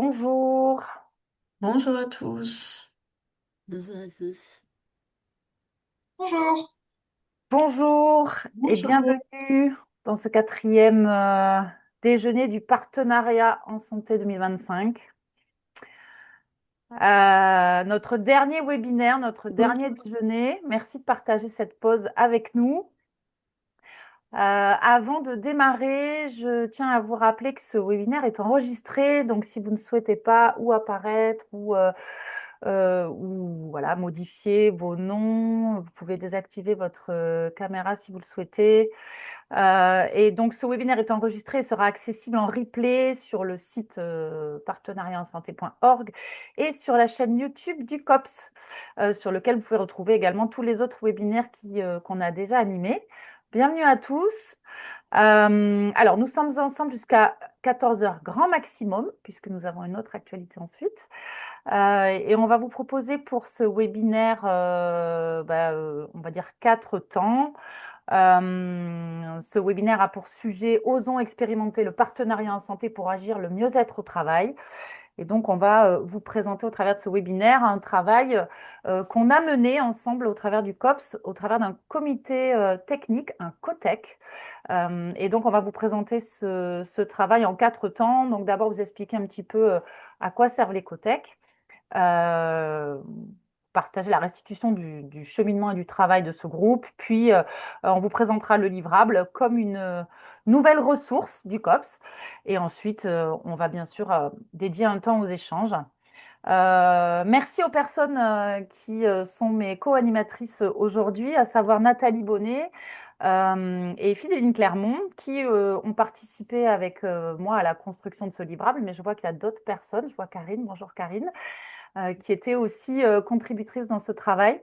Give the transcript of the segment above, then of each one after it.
Bonjour, Bonjour à tous. Bonjour à tous. Bonjour. bonjour et Bonjour. bienvenue dans ce quatrième déjeuner du partenariat en santé 2025. Notre dernier webinaire, notre dernier déjeuner. Merci de partager cette pause avec nous. Avant de démarrer, je tiens à vous rappeler que ce webinaire est enregistré, donc si vous ne souhaitez pas ou apparaître ou voilà, modifier vos noms, vous pouvez désactiver votre caméra si vous le souhaitez. Et donc ce webinaire est enregistré et sera accessible en replay sur le site partenariatensanté.org et sur la chaîne YouTube du COPS, sur lequel vous pouvez retrouver également tous les autres webinaires qu'on a déjà animés. Bienvenue à tous. Alors, nous sommes ensemble jusqu'à 14 heures grand maximum, puisque nous avons une autre actualité ensuite. Et on va vous proposer pour ce webinaire, on va dire 4 temps. Ce webinaire a pour sujet Osons expérimenter le partenariat en santé pour agir le mieux-être au travail. Et donc, on va vous présenter au travers de ce webinaire un travail qu'on a mené ensemble au travers du COPS, au travers d'un comité technique, un COTEC. Et donc, on va vous présenter ce travail en 4 temps. Donc, d'abord, vous expliquer un petit peu à quoi servent les COTEC, euh, partager la restitution du cheminement et du travail de ce groupe. Puis, on vous présentera le livrable comme une nouvelle ressource du COPS. Et ensuite, on va bien sûr dédier un temps aux échanges. Merci aux personnes qui sont mes co-animatrices aujourd'hui, à savoir Nathalie Bonnet et Phidéline Clermont, qui ont participé avec moi à la construction de ce livrable. Mais je vois qu'il y a d'autres personnes. Je vois Karine. Bonjour Karine, qui était aussi contributrice dans ce travail.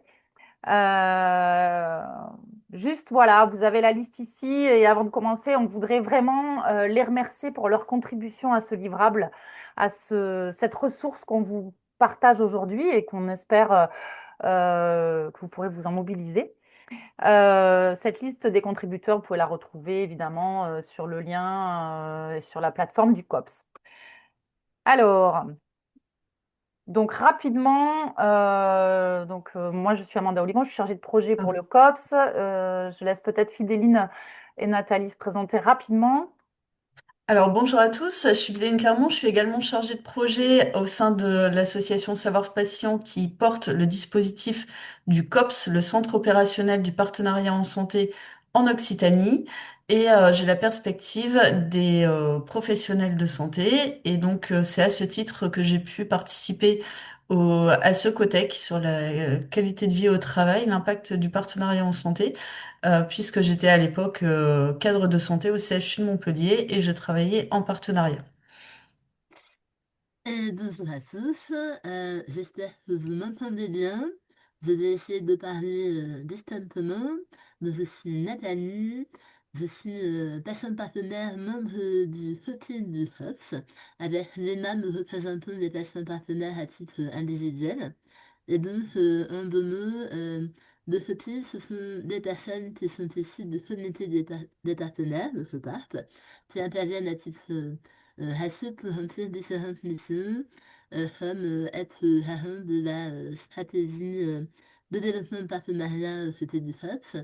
Euh, Juste voilà, vous avez la liste ici et avant de commencer, on voudrait vraiment les remercier pour leur contribution à ce livrable, cette ressource qu'on vous partage aujourd'hui et qu'on espère que vous pourrez vous en mobiliser. Cette liste des contributeurs, vous pouvez la retrouver évidemment sur le lien et sur la plateforme du COPS. Alors, donc rapidement, moi je suis Amanda Olivan, je suis chargée de projet pour le COPS. Je laisse peut-être Fidéline et Nathalie se présenter rapidement. Alors bonjour à tous, je suis Vilaine Clermont, je suis également chargée de projet au sein de l'association Savoir Patient qui porte le dispositif du COPS, le Centre opérationnel du partenariat en santé en Occitanie. Et j'ai la perspective des professionnels de santé. Et donc c'est à ce titre que j'ai pu participer à ce COTEC sur la qualité de vie au travail, l'impact du partenariat en santé puisque j'étais à l'époque cadre de santé au CHU de Montpellier et je travaillais en partenariat. Et bonjour à tous. J'espère que vous m'entendez bien. Je vais essayer de parler distinctement. Donc, je suis Nathalie. Je suis personne partenaire, membre du FOTI du HOPS. Avec Léna, nous représentons les personnes partenaires à titre individuel. Et donc, en deux mots, le FOTI, ce sont des personnes qui sont issues du comité des partenaires, le FOPARP, qui interviennent à titre Rachid pour remplir différentes missions, comme être garant de la stratégie de développement de partenariat côté du FOPS.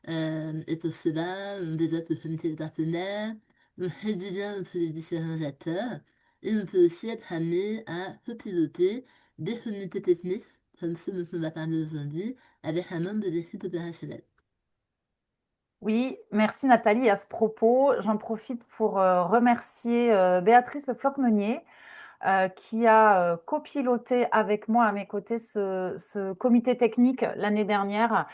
Et pour cela, on développe le comité de partenaires, on fait du lien entre les différents acteurs, et on peut aussi être amené à copiloter des comités techniques, comme ceux dont on va parler aujourd'hui, avec un membre de l'équipe opérationnelle. Oui, merci Nathalie. À ce propos, j'en profite pour remercier Béatrice Le Floch-Meunier, qui a copiloté avec moi à mes côtés ce comité technique l'année dernière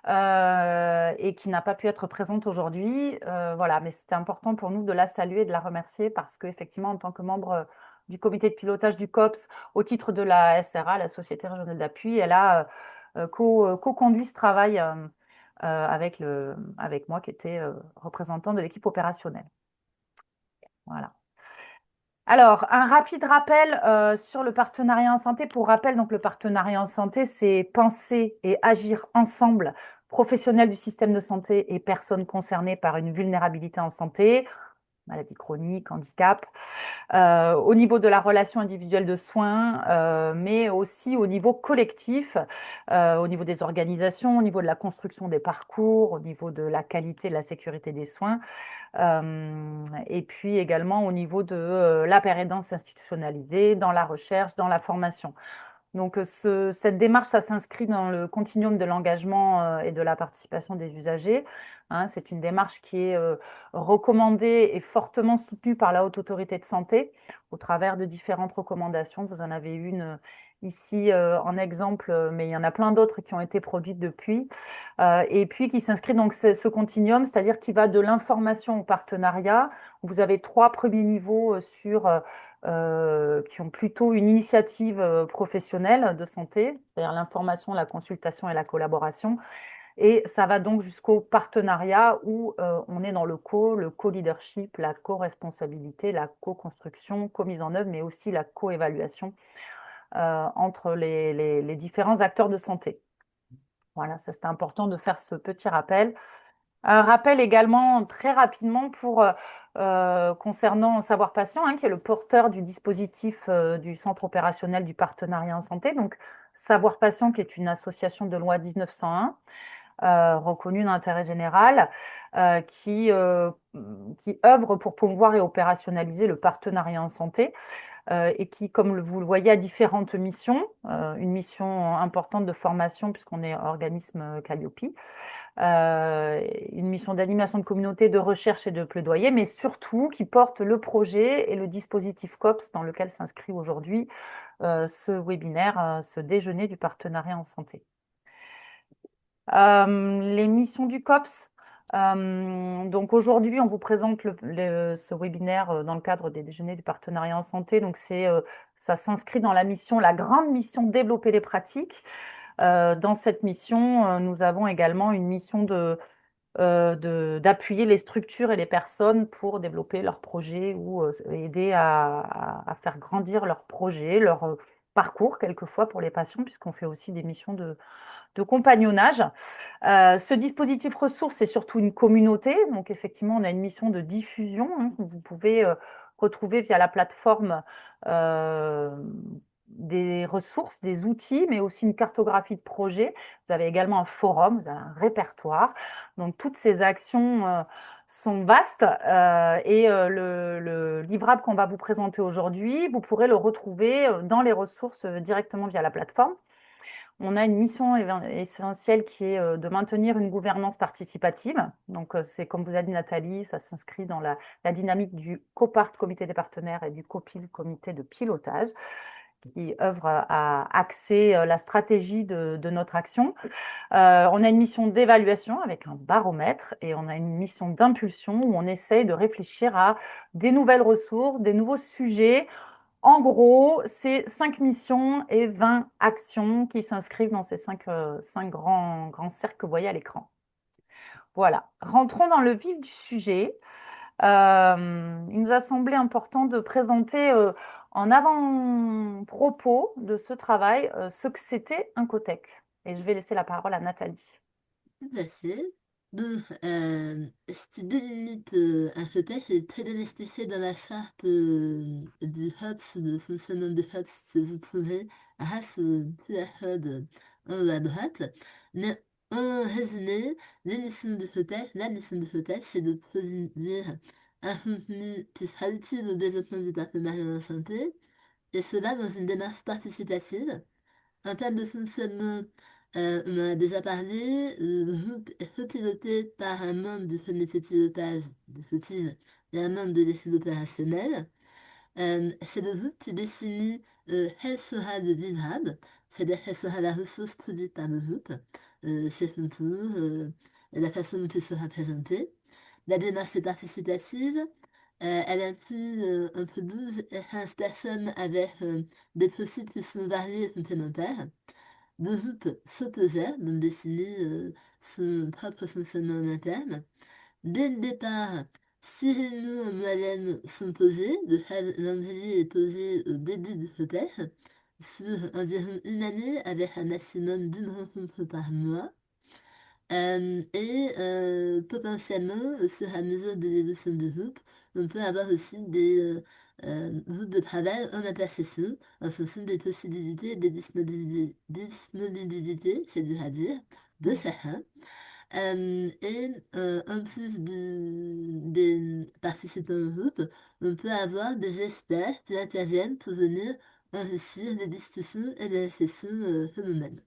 et qui n'a pas pu être présente aujourd'hui. Voilà, mais c'était important pour nous de la saluer et de la remercier parce qu'effectivement, en tant que membre du comité de pilotage du COPS, au titre de la SRA, la Société régionale d'appui, elle a co-conduit ce travail avec moi qui était représentant de l'équipe opérationnelle. Voilà. Alors, un rapide rappel sur le partenariat en santé. Pour rappel, donc le partenariat en santé, c'est penser et agir ensemble, professionnels du système de santé et personnes concernées par une vulnérabilité en santé. maladie chronique, handicap, au niveau de la relation individuelle de soins, mais aussi au niveau collectif, au niveau des organisations, au niveau de la construction des parcours, au niveau de la qualité, de la sécurité des soins, et puis également au niveau de la péréquation institutionnalisée dans la recherche, dans la formation. Donc, cette démarche, ça s'inscrit dans le continuum de l'engagement et de la participation des usagers, hein. C'est une démarche qui est recommandée et fortement soutenue par la Haute Autorité de Santé au travers de différentes recommandations. Vous en avez une ici en exemple, mais il y en a plein d'autres qui ont été produites depuis. Et puis qui s'inscrit donc ce continuum, c'est-à-dire qui va de l'information au partenariat. Vous avez trois premiers niveaux qui ont plutôt une initiative professionnelle de santé, c'est-à-dire l'information, la consultation et la collaboration. Et ça va donc jusqu'au partenariat où on est dans le co-leadership, la co-responsabilité, la co-construction, co-mise en œuvre, mais aussi la co-évaluation entre les différents acteurs de santé. Voilà, ça c'était important de faire ce petit rappel. Un rappel également très rapidement concernant Savoir Patient, hein, qui est le porteur du dispositif du centre opérationnel du partenariat en santé. Donc, Savoir Patient, qui est une association de loi 1901, reconnue d'intérêt général, qui œuvre pour promouvoir et opérationnaliser le partenariat en santé. Et qui, comme vous le voyez, a différentes missions. Une mission importante de formation, puisqu'on est organisme Calliope, une mission d'animation de communauté, de recherche et de plaidoyer, mais surtout qui porte le projet et le dispositif COPS dans lequel s'inscrit aujourd'hui ce webinaire, ce déjeuner du partenariat en santé. Les missions du COPS. Donc aujourd'hui, on vous présente ce webinaire dans le cadre des déjeuners du partenariat en santé. Donc ça s'inscrit dans la mission, la grande mission développer les pratiques. Dans cette mission, nous avons également une mission d'appuyer les structures et les personnes pour développer leurs projets ou aider à faire grandir leurs projets, leur parcours quelquefois pour les patients, puisqu'on fait aussi des missions de compagnonnage. Ce dispositif ressources, c'est surtout une communauté. Donc, effectivement, on a une mission de diffusion, hein, que vous pouvez retrouver via la plateforme euh, des ressources, des outils, mais aussi une cartographie de projet. Vous avez également un forum, vous avez un répertoire. Donc, toutes ces actions sont vastes et le livrable qu'on va vous présenter aujourd'hui, vous pourrez le retrouver dans les ressources directement via la plateforme. On a une mission essentielle qui est de maintenir une gouvernance participative. Donc, c'est comme vous a dit Nathalie, ça s'inscrit dans la dynamique du COPART, comité des partenaires, et du COPIL, comité de pilotage, qui œuvre à axer la stratégie de notre action. On a une mission d'évaluation avec un baromètre et on a une mission d'impulsion où on essaye de réfléchir à des nouvelles ressources, des nouveaux sujets. En gros, c'est 5 missions et 20 actions qui s'inscrivent dans ces 5 grands cercles que vous voyez à l'écran. Voilà, rentrons dans le vif du sujet. Il nous a semblé important de présenter en avant-propos de ce travail ce que c'était un COTEC. Et je vais laisser la parole à Nathalie. Tout à fait. Donc, ce qui délimite un FETEC est très bien expliqué dans la charte du HOPS, de fonctionnement du HOPS que vous trouvez à ce QR code en haut à droite. Mais en résumé, la mission du FETEC, c'est de produire un contenu qui sera utile au développement du partenariat en santé, et cela dans une démarche participative. En termes de fonctionnement, on en a déjà parlé. Le groupe est copiloté par un membre du comité de pilotage de FOPIL et un membre de l'équipe opérationnelle. C'est le groupe qui définit quel sera le livrable, c'est-à-dire quelle sera la ressource produite par le groupe, ses contours, la façon dont il sera présenté. La démarche est participative. Elle inclut entre 12 et 15 personnes avec des profils qui sont variés et complémentaires. Le groupe s'autogère, donc définit son propre fonctionnement en interne. Dès le départ, 6 réunions en moyenne sont posées, de calendrier est posé au début du protest, sur environ une année avec un maximum d'une rencontre par mois. Et potentiellement, au fur et à mesure de l'évolution du groupe, On peut avoir aussi des groupes de travail en intercession en fonction des possibilités et des disponibilités, c'est-à-dire de chacun. En plus des participants au groupe, on peut avoir des experts qui interviennent pour venir enrichir les discussions et les sessions que nous mènent.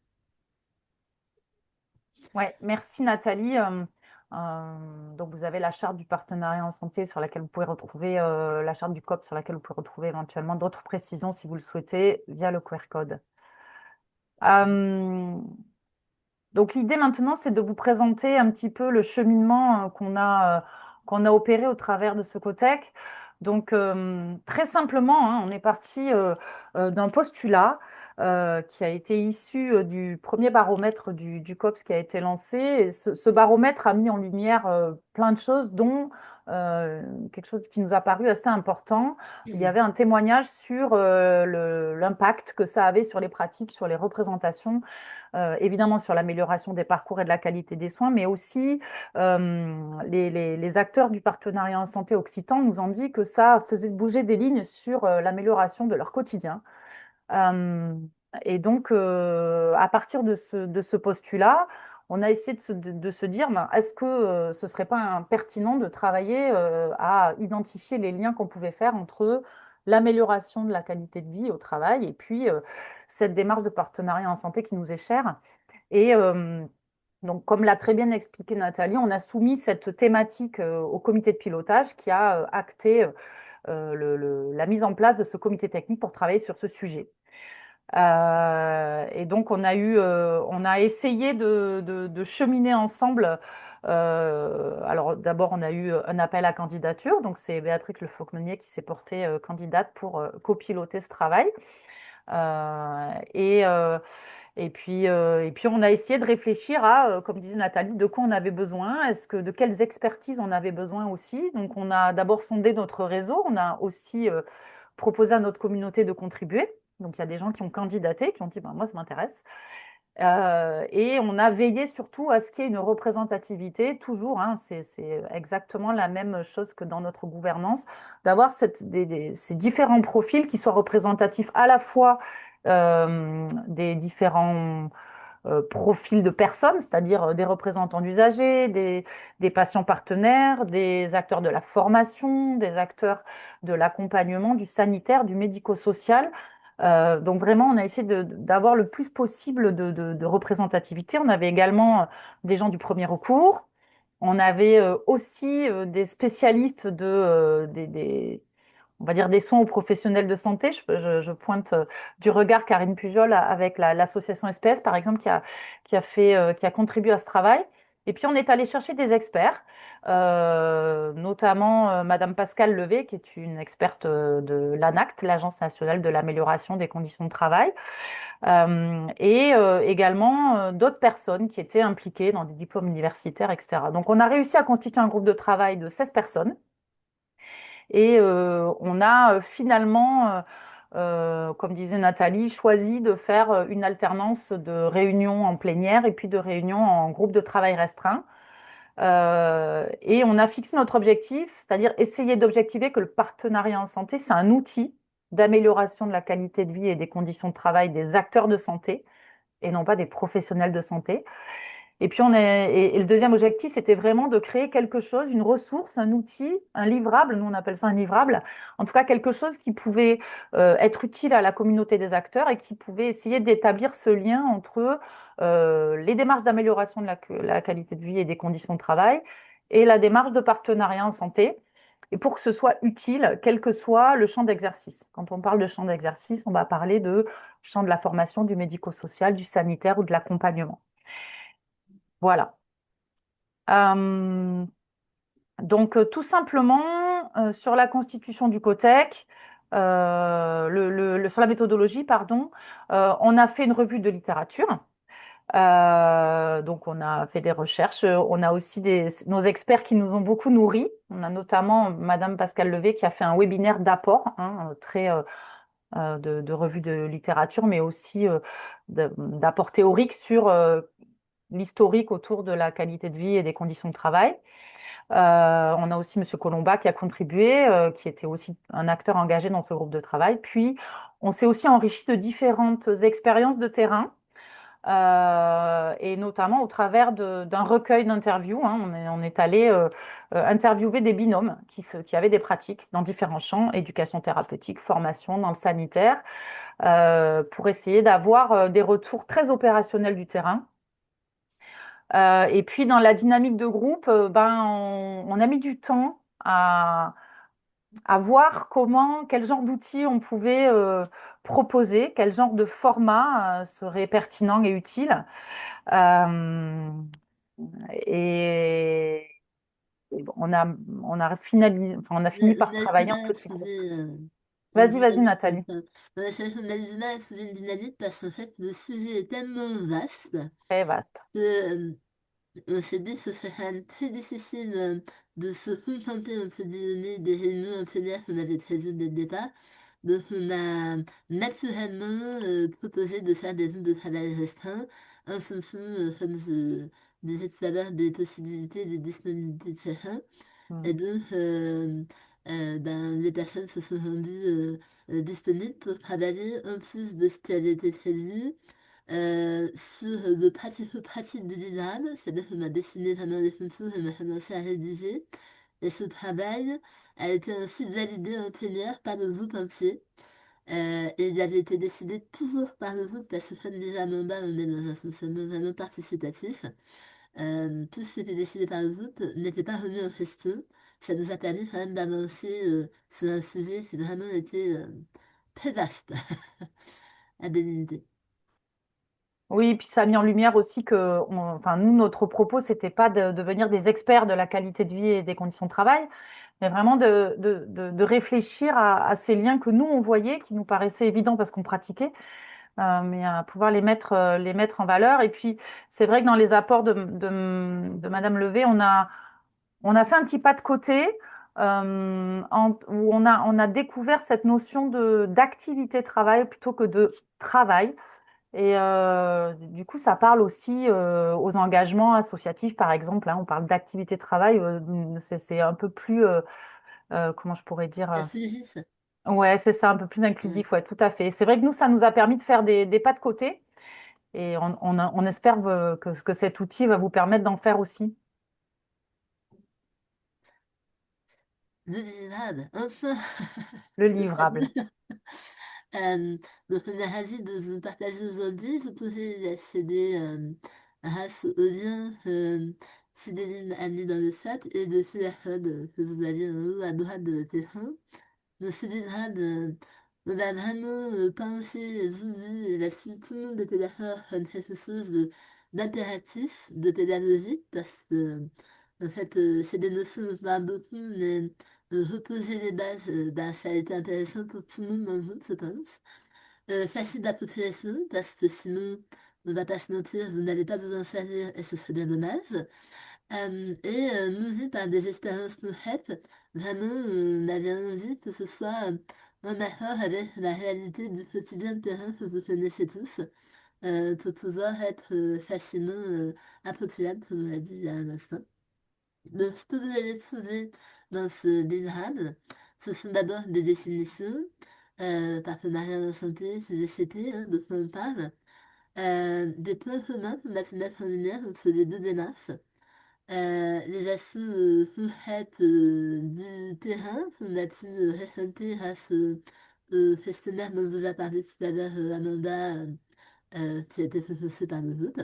Ouais, merci Nathalie. Donc vous avez la charte du partenariat en santé sur laquelle vous pouvez retrouver la charte du COP sur laquelle vous pouvez retrouver éventuellement d'autres précisions si vous le souhaitez via le QR code. Euh, donc l'idée maintenant, c'est de vous présenter un petit peu le cheminement qu'on a opéré au travers de ce COTEC. Donc très simplement, hein, on est parti d'un postulat qui a été issu du premier baromètre du COPS qui a été lancé. Et ce baromètre a mis en lumière plein de choses, dont quelque chose qui nous a paru assez important. Il y avait un témoignage sur l'impact que ça avait sur les pratiques, sur les représentations évidemment sur l'amélioration des parcours et de la qualité des soins, mais aussi les acteurs du partenariat en santé occitan nous ont dit que ça faisait bouger des lignes sur l'amélioration de leur quotidien. Euh, et donc, à partir de ce postulat, on a essayé de se dire, ben, est-ce que ce ne serait pas pertinent de travailler à identifier les liens qu'on pouvait faire entre l'amélioration de la qualité de vie au travail et puis cette démarche de partenariat en santé qui nous est chère. Et donc, comme l'a très bien expliqué Nathalie, on a soumis cette thématique au comité de pilotage qui a acté la mise en place de ce comité technique pour travailler sur ce sujet. Et donc, on a essayé de cheminer ensemble. Alors, d'abord, on a eu un appel à candidature. Donc, c'est Béatrix Le Fauconnier qui s'est portée candidate pour copiloter ce travail. Euh, et, euh, et puis, on a essayé de réfléchir à, comme disait Nathalie, de quoi on avait besoin, de quelles expertises on avait besoin aussi. Donc, on a d'abord sondé notre réseau. On a aussi proposé à notre communauté de contribuer. Donc, il y a des gens qui ont candidaté, qui ont dit, ben, moi, ça m'intéresse. Et on a veillé surtout à ce qu'il y ait une représentativité, toujours, hein, c'est exactement la même chose que dans notre gouvernance, d'avoir ces différents profils qui soient représentatifs à la fois des différents profils de personnes, c'est-à-dire des représentants d'usagers, des patients partenaires, des acteurs de la formation, des acteurs de l'accompagnement, du sanitaire, du médico-social. Donc vraiment, on a essayé d'avoir le plus possible de représentativité. On avait également des gens du premier recours. On avait aussi des spécialistes on va dire des soins aux professionnels de santé. Je pointe du regard Karine Pujol avec l'association SPS, par exemple, qui a contribué à ce travail. Et puis, on est allé chercher des experts, notamment Madame Pascale Levé, qui est une experte de l'ANACT, l'Agence nationale de l'amélioration des conditions de travail, et également d'autres personnes qui étaient impliquées dans des diplômes universitaires, etc. Donc, on a réussi à constituer un groupe de travail de 16 personnes. Et on a finalement, comme disait Nathalie, choisi de faire une alternance de réunions en plénière et puis de réunions en groupe de travail restreint. Et on a fixé notre objectif, c'est-à-dire essayer d'objectiver que le partenariat en santé, c'est un outil d'amélioration de la qualité de vie et des conditions de travail des acteurs de santé et non pas des professionnels de santé. Et puis et le deuxième objectif, c'était vraiment de créer quelque chose, une ressource, un outil, un livrable, nous on appelle ça un livrable, en tout cas quelque chose qui pouvait être utile à la communauté des acteurs et qui pouvait essayer d'établir ce lien entre les démarches d'amélioration de la qualité de vie et des conditions de travail et la démarche de partenariat en santé. Et pour que ce soit utile, quel que soit le champ d'exercice. Quand on parle de champ d'exercice, on va parler de champ de la formation, du médico-social, du sanitaire ou de l'accompagnement. Voilà. Euh, donc, tout simplement, sur la constitution du COTEC, sur la méthodologie, pardon, on a fait une revue de littérature. Donc, on a fait des recherches. On a aussi nos experts qui nous ont beaucoup nourris. On a notamment Madame Pascale Levé qui a fait un webinaire d'apport, hein, très de revue de littérature, mais aussi d'apport théorique sur l'historique autour de la qualité de vie et des conditions de travail. On a aussi Monsieur Colomba qui a contribué, qui était aussi un acteur engagé dans ce groupe de travail. Puis, on s'est aussi enrichi de différentes expériences de terrain, et notamment au travers d'un recueil d'interviews, hein. On est allé interviewer des binômes qui avaient des pratiques dans différents champs, éducation thérapeutique, formation dans le sanitaire, pour essayer d'avoir des retours très opérationnels du terrain. Et puis dans la dynamique de groupe, ben, on a mis du temps à voir quel genre d'outils on pouvait proposer, quel genre de format serait pertinent et utile. Euh, et, et bon, on a fini par On a du travailler en mal à petit groupe. trouver une Vas-y, dynamique comme Nathalie. ça. C'est vrai qu'on a du mal à trouver une dynamique parce qu'en fait, le sujet est tellement vaste Très vaste. que on s'est dit que ce serait quand même très difficile de se contenter entre guillemets des réunions entières qu'on avait prévues dès le départ. Donc on a naturellement proposé de faire des groupes de travail restreints en fonction, comme je disais tout à l'heure, des possibilités et des disponibilités de chacun. Mm. Et donc, ben, les personnes se sont rendues disponibles pour travailler en plus de ce qui avait été prévu sur le pratico-pratique du livrable, c'est-à-dire qu'on a dessiné vraiment les fonctions et on a commencé à rédiger. Et ce travail a été ensuite validé en plénière par le groupe entier. Et il avait été décidé toujours par le groupe parce que comme disait Amanda, on est dans un fonctionnement vraiment participatif. Tout ce qui était décidé par le groupe n'était pas remis en question. Ça nous a permis quand même d'avancer sur un sujet qui a vraiment été très vaste à délimiter. Oui, puis ça a mis en lumière aussi que, enfin, nous, notre propos, c'était pas de devenir des experts de la qualité de vie et des conditions de travail, mais vraiment de réfléchir à ces liens que nous, on voyait, qui nous paraissaient évidents parce qu'on pratiquait, mais à pouvoir les mettre en valeur. Et puis, c'est vrai que dans les apports de Madame Levé, on a fait un petit pas de côté, où on a découvert cette notion d'activité travail plutôt que de travail. Et du coup, ça parle aussi aux engagements associatifs, par exemple, hein. On parle d'activité de travail, c'est un peu plus, comment je pourrais dire, Inclusif. ouais, c'est ça, un peu plus Ouais. inclusif, ouais, tout à fait. C'est vrai que nous, ça nous a permis de faire des pas de côté et on espère que cet outil va vous permettre d'en faire aussi. Le livrable, enfin! Le Le livrable. fameux. Euh, donc on est ravis de vous partager aujourd'hui. Vous pouvez y accéder grâce au lien Céline a mis dans le chat et de QR code que vous avez en haut à droite de votre écran. Donc celui-là, on a vraiment pensé, voulu, et là-dessus tout le monde était d'accord comme quelque chose d'impératif, de pédagogique, parce que en fait c'est des notions dont on parle beaucoup, mais reposer les bases, ben, ça a été intéressant pour tout le monde dans le groupe, je pense. Facile d'appropriation, parce que sinon, on va pas se mentir, vous n'allez pas vous en servir et ce serait bien dommage. Et nourri par des expériences concrètes, vraiment, on avait envie que ce soit en accord avec la réalité du quotidien de terrain que vous connaissez tous, pour pouvoir être facilement appropriable, comme on l'a dit il y a un instant. Donc, ce que vous allez trouver dans ce livrable, ce sont d'abord des définitions, partenariat en santé, GCT, hein, dont on parle, des points communs qu'on a pu mettre en lumière entre les deux démarches, les actions concrètes du terrain qu'on a pu récolter grâce au questionnaire dont vous a parlé tout à l'heure Amanda, qui a été fait par le groupe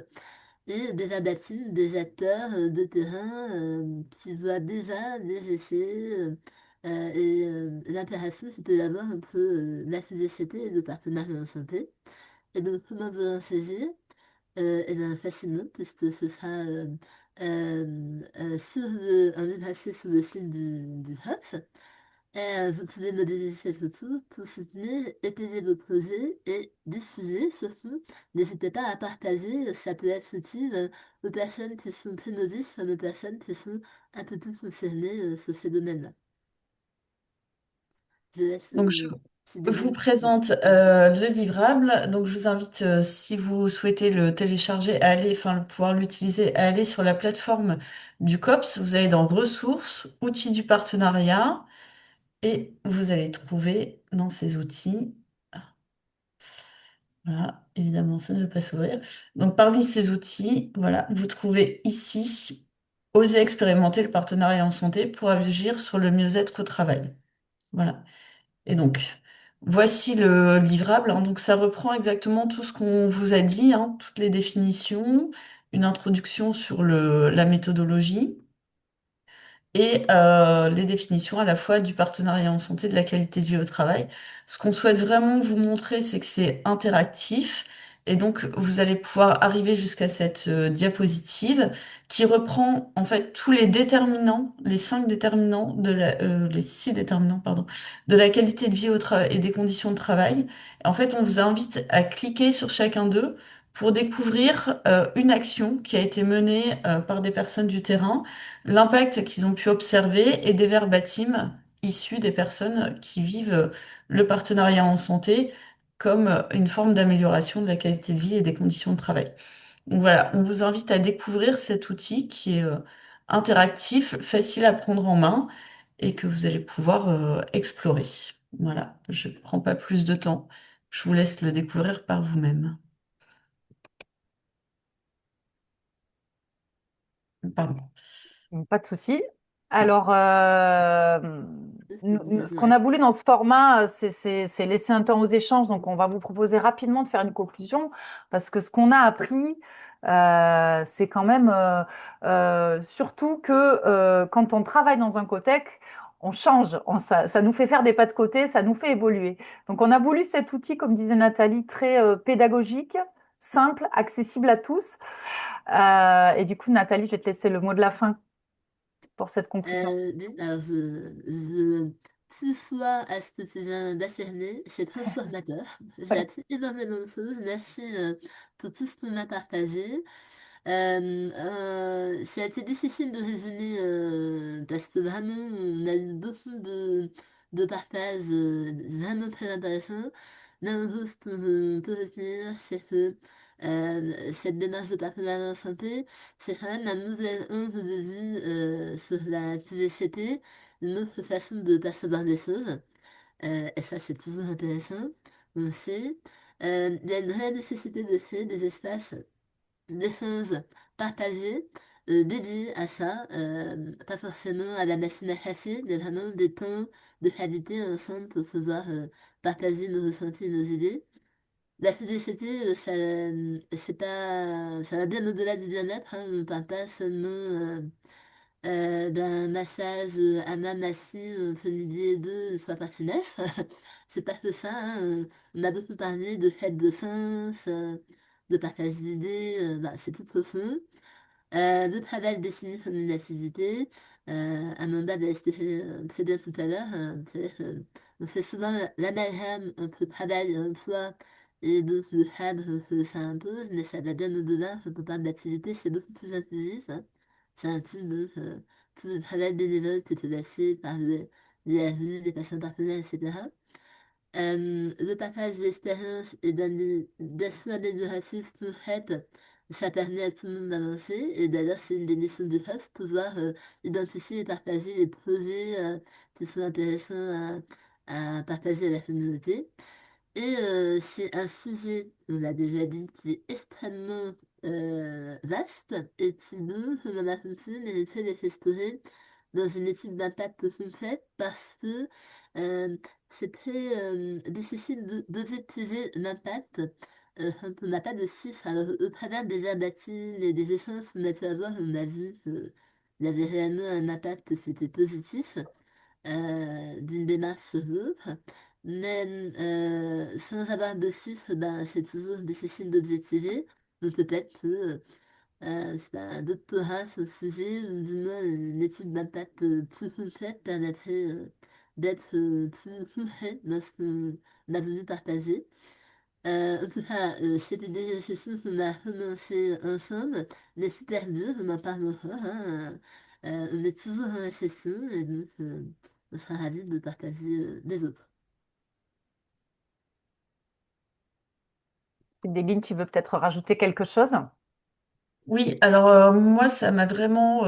et des abattus, des acteurs de terrain qui voient déjà les essais et l'interaction qu'il peut y avoir entre la FUGCT et le partenaire en santé. Et donc, comment vous en saisir? Eh bien, facilement, puisque ce sera un lien accès sur le site du HUX. Vous pouvez modéliser cette photo pour soutenir, étayer vos projets et diffuser surtout. N'hésitez pas à partager, ça peut être utile aux personnes qui sont très novices, comme aux personnes qui sont un peu plus concernées sur ces domaines-là. Je laisse. Donc, si Je vous désolée. présente le livrable. Donc, je vous invite, si vous souhaitez le télécharger, à aller, enfin, pouvoir l'utiliser, à aller sur la plateforme du COPS. Vous allez dans Ressources, Outils du partenariat, et vous allez trouver dans ces outils. Voilà, évidemment, ça ne veut pas s'ouvrir. Donc, parmi ces outils, voilà, vous trouvez ici Oser expérimenter le partenariat en santé pour agir sur le mieux-être au travail. Voilà. Et donc, voici le livrable, hein. Donc, ça reprend exactement tout ce qu'on vous a dit, hein, toutes les définitions, une introduction sur la méthodologie et les définitions à la fois du partenariat en santé, de la qualité de vie au travail. Ce qu'on souhaite vraiment vous montrer, c'est que c'est interactif. Et donc, vous allez pouvoir arriver jusqu'à cette diapositive qui reprend en fait tous les déterminants, les 5 déterminants les 6 déterminants, pardon, de la qualité de vie au travail et des conditions de travail. En fait, on vous invite à cliquer sur chacun d'eux pour découvrir une action qui a été menée par des personnes du terrain, l'impact qu'ils ont pu observer et des verbatims issus des personnes qui vivent le partenariat en santé comme une forme d'amélioration de la qualité de vie et des conditions de travail. Donc voilà, on vous invite à découvrir cet outil qui est interactif, facile à prendre en main et que vous allez pouvoir explorer. Voilà, je ne prends pas plus de temps. Je vous laisse le découvrir par vous-même. Pardon. Pas de souci. Alors, ce qu'on Ouais. a voulu dans ce format, c'est laisser un temps aux échanges. Donc, on va vous proposer rapidement de faire une conclusion parce que ce qu'on a appris, c'est quand même surtout que quand on travaille dans un codec, on change, ça nous fait faire des pas de côté, ça nous fait évoluer. Donc, on a voulu cet outil, comme disait Nathalie, très pédagogique, simple, accessible à tous. Et du coup, Nathalie, je vais te laisser le mot de la fin pour cette conclusion. Alors, je sois à ce que tu viens d'affirmer, c'est transformateur. J'ai appris énormément de choses. Merci pour tout ce qu'on a partagé. Ça a été difficile de résumer parce que vraiment, on a eu beaucoup de partages vraiment très intéressants. Mais en gros, ce qu'on peut retenir, c'est que cette démarche de partenariat en santé, c'est quand même un nouvel angle de vue sur la QVCT, une autre façon de percevoir les choses. Et ça, c'est toujours intéressant, on le sait. Il y a une vraie nécessité de créer des espaces d'échanges partagés dédiés à ça, pas forcément à la machine à café, mais vraiment des temps de qualité ensemble pour pouvoir partager nos ressentis, nos idées. La FGCT, c'est pas, ça va bien au-delà du bien-être, hein. On ne parle pas seulement d'un massage à main assis entre midi et deux, une fois par trimestre. C'est pas que ça, hein. On a beaucoup parlé de fête de sens, de partage d'idées, bah, c'est tout profond. Le travail défini comme une activité, Amanda l'a expliqué très bien tout à l'heure, on fait souvent l'amalgame entre travail et emploi et donc le cadre que ça impose, mais ça va bien au-delà, quand on parle d'activité, c'est beaucoup plus inclusif, hein. Ça inclut donc tout le travail bénévole qui est exercé par les revenus des patients partenaires, etc. Le partage d'expériences et d'actions amélioratives concrètes, ça permet à tout le monde d'avancer. Et d'ailleurs, c'est une des missions du HUF, pouvoir identifier et partager les projets qui sont intéressants à partager à la communauté. Et c'est un sujet, on l'a déjà dit, qui est extrêmement vaste et qui, nous, comme on a compris, mériterait d'être exploré dans une étude d'impact concrète parce que euh, c'est très difficile d'objectiver l'impact quand on n'a pas de chiffres. Alors, au travers des abattus et des échanges qu'on a pu avoir, on a vu qu'il y avait réellement un impact qui était positif d'une démarche sur l'autre. Mais sans avoir de chiffres, ben, c'est toujours difficile d'objectiver. Donc peut-être que c'est pas, un doctorat sur le sujet, ou du moins une étude d'impact plus complète permettrait d'être plus concret dans ce qu'on a voulu partager. En tout cas, c'était des sessions qu'on a commencé ensemble, mais super dur, on en parle encore, hein. On est toujours en session et donc on sera ravis de partager des autres. Céline, tu veux peut-être rajouter quelque chose? Oui, alors moi, ça m'a vraiment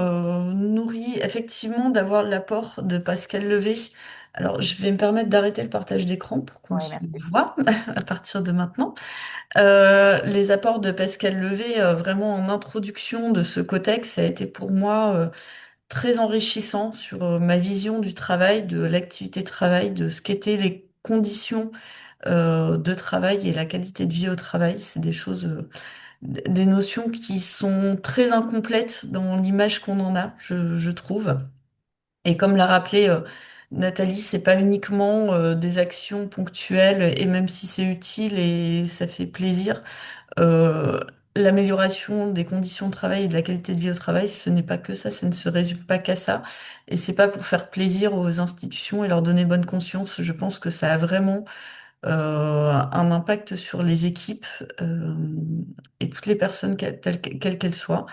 nourri effectivement d'avoir l'apport de Pascal Levé. Alors, je vais me permettre d'arrêter le partage d'écran pour qu'on Oui, se merci. voit à partir de maintenant. Les apports de Pascal Levé, vraiment en introduction de ce codex, ça a été pour moi très enrichissant sur ma vision du travail, de l'activité travail, de ce qu'étaient les conditions de travail et la qualité de vie au travail. C'est des choses, des notions qui sont très incomplètes dans l'image qu'on en a, je trouve. Et comme l'a rappelé Nathalie, c'est pas uniquement des actions ponctuelles, et même si c'est utile et ça fait plaisir, euh, l'amélioration des conditions de travail et de la qualité de vie au travail, ce n'est pas que ça ne se résume pas qu'à ça. Et c'est pas pour faire plaisir aux institutions et leur donner bonne conscience. Je pense que ça a vraiment un impact sur les équipes et toutes les personnes, quelles qu'elles soient.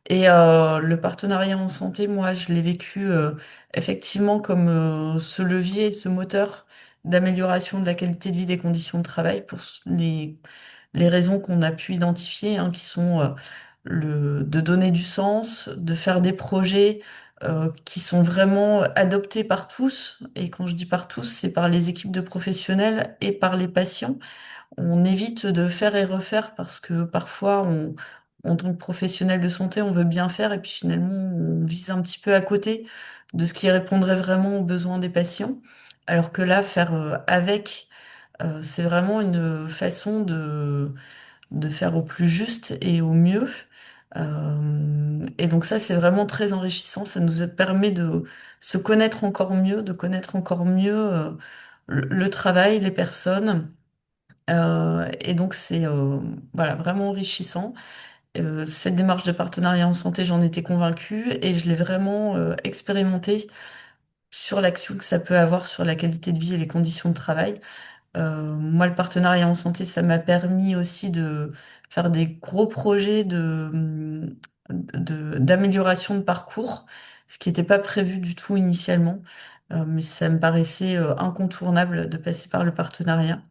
Et le partenariat en santé, moi, je l'ai vécu effectivement comme ce levier, ce moteur d'amélioration de la qualité de vie des conditions de travail pour les raisons qu'on a pu identifier, hein, qui sont de donner du sens, de faire des projets qui sont vraiment adoptés par tous. Et quand je dis par tous, c'est par les équipes de professionnels et par les patients. On évite de faire et refaire parce que parfois, en tant que professionnel de santé, on veut bien faire et puis finalement, on vise un petit peu à côté de ce qui répondrait vraiment aux besoins des patients. Alors que là, faire avec, c'est vraiment une façon de faire au plus juste et au mieux. Et donc ça, c'est vraiment très enrichissant. Ça nous permet de se connaître encore mieux, de connaître encore mieux le travail, les personnes. Et donc c'est voilà, vraiment enrichissant. Cette démarche de partenariat en santé, j'en étais convaincue et je l'ai vraiment expérimentée sur l'action que ça peut avoir sur la qualité de vie et les conditions de travail. Moi, le partenariat en santé, ça m'a permis aussi de faire des gros projets d'amélioration de parcours, ce qui n'était pas prévu du tout initialement. Mais ça me paraissait incontournable de passer par le partenariat.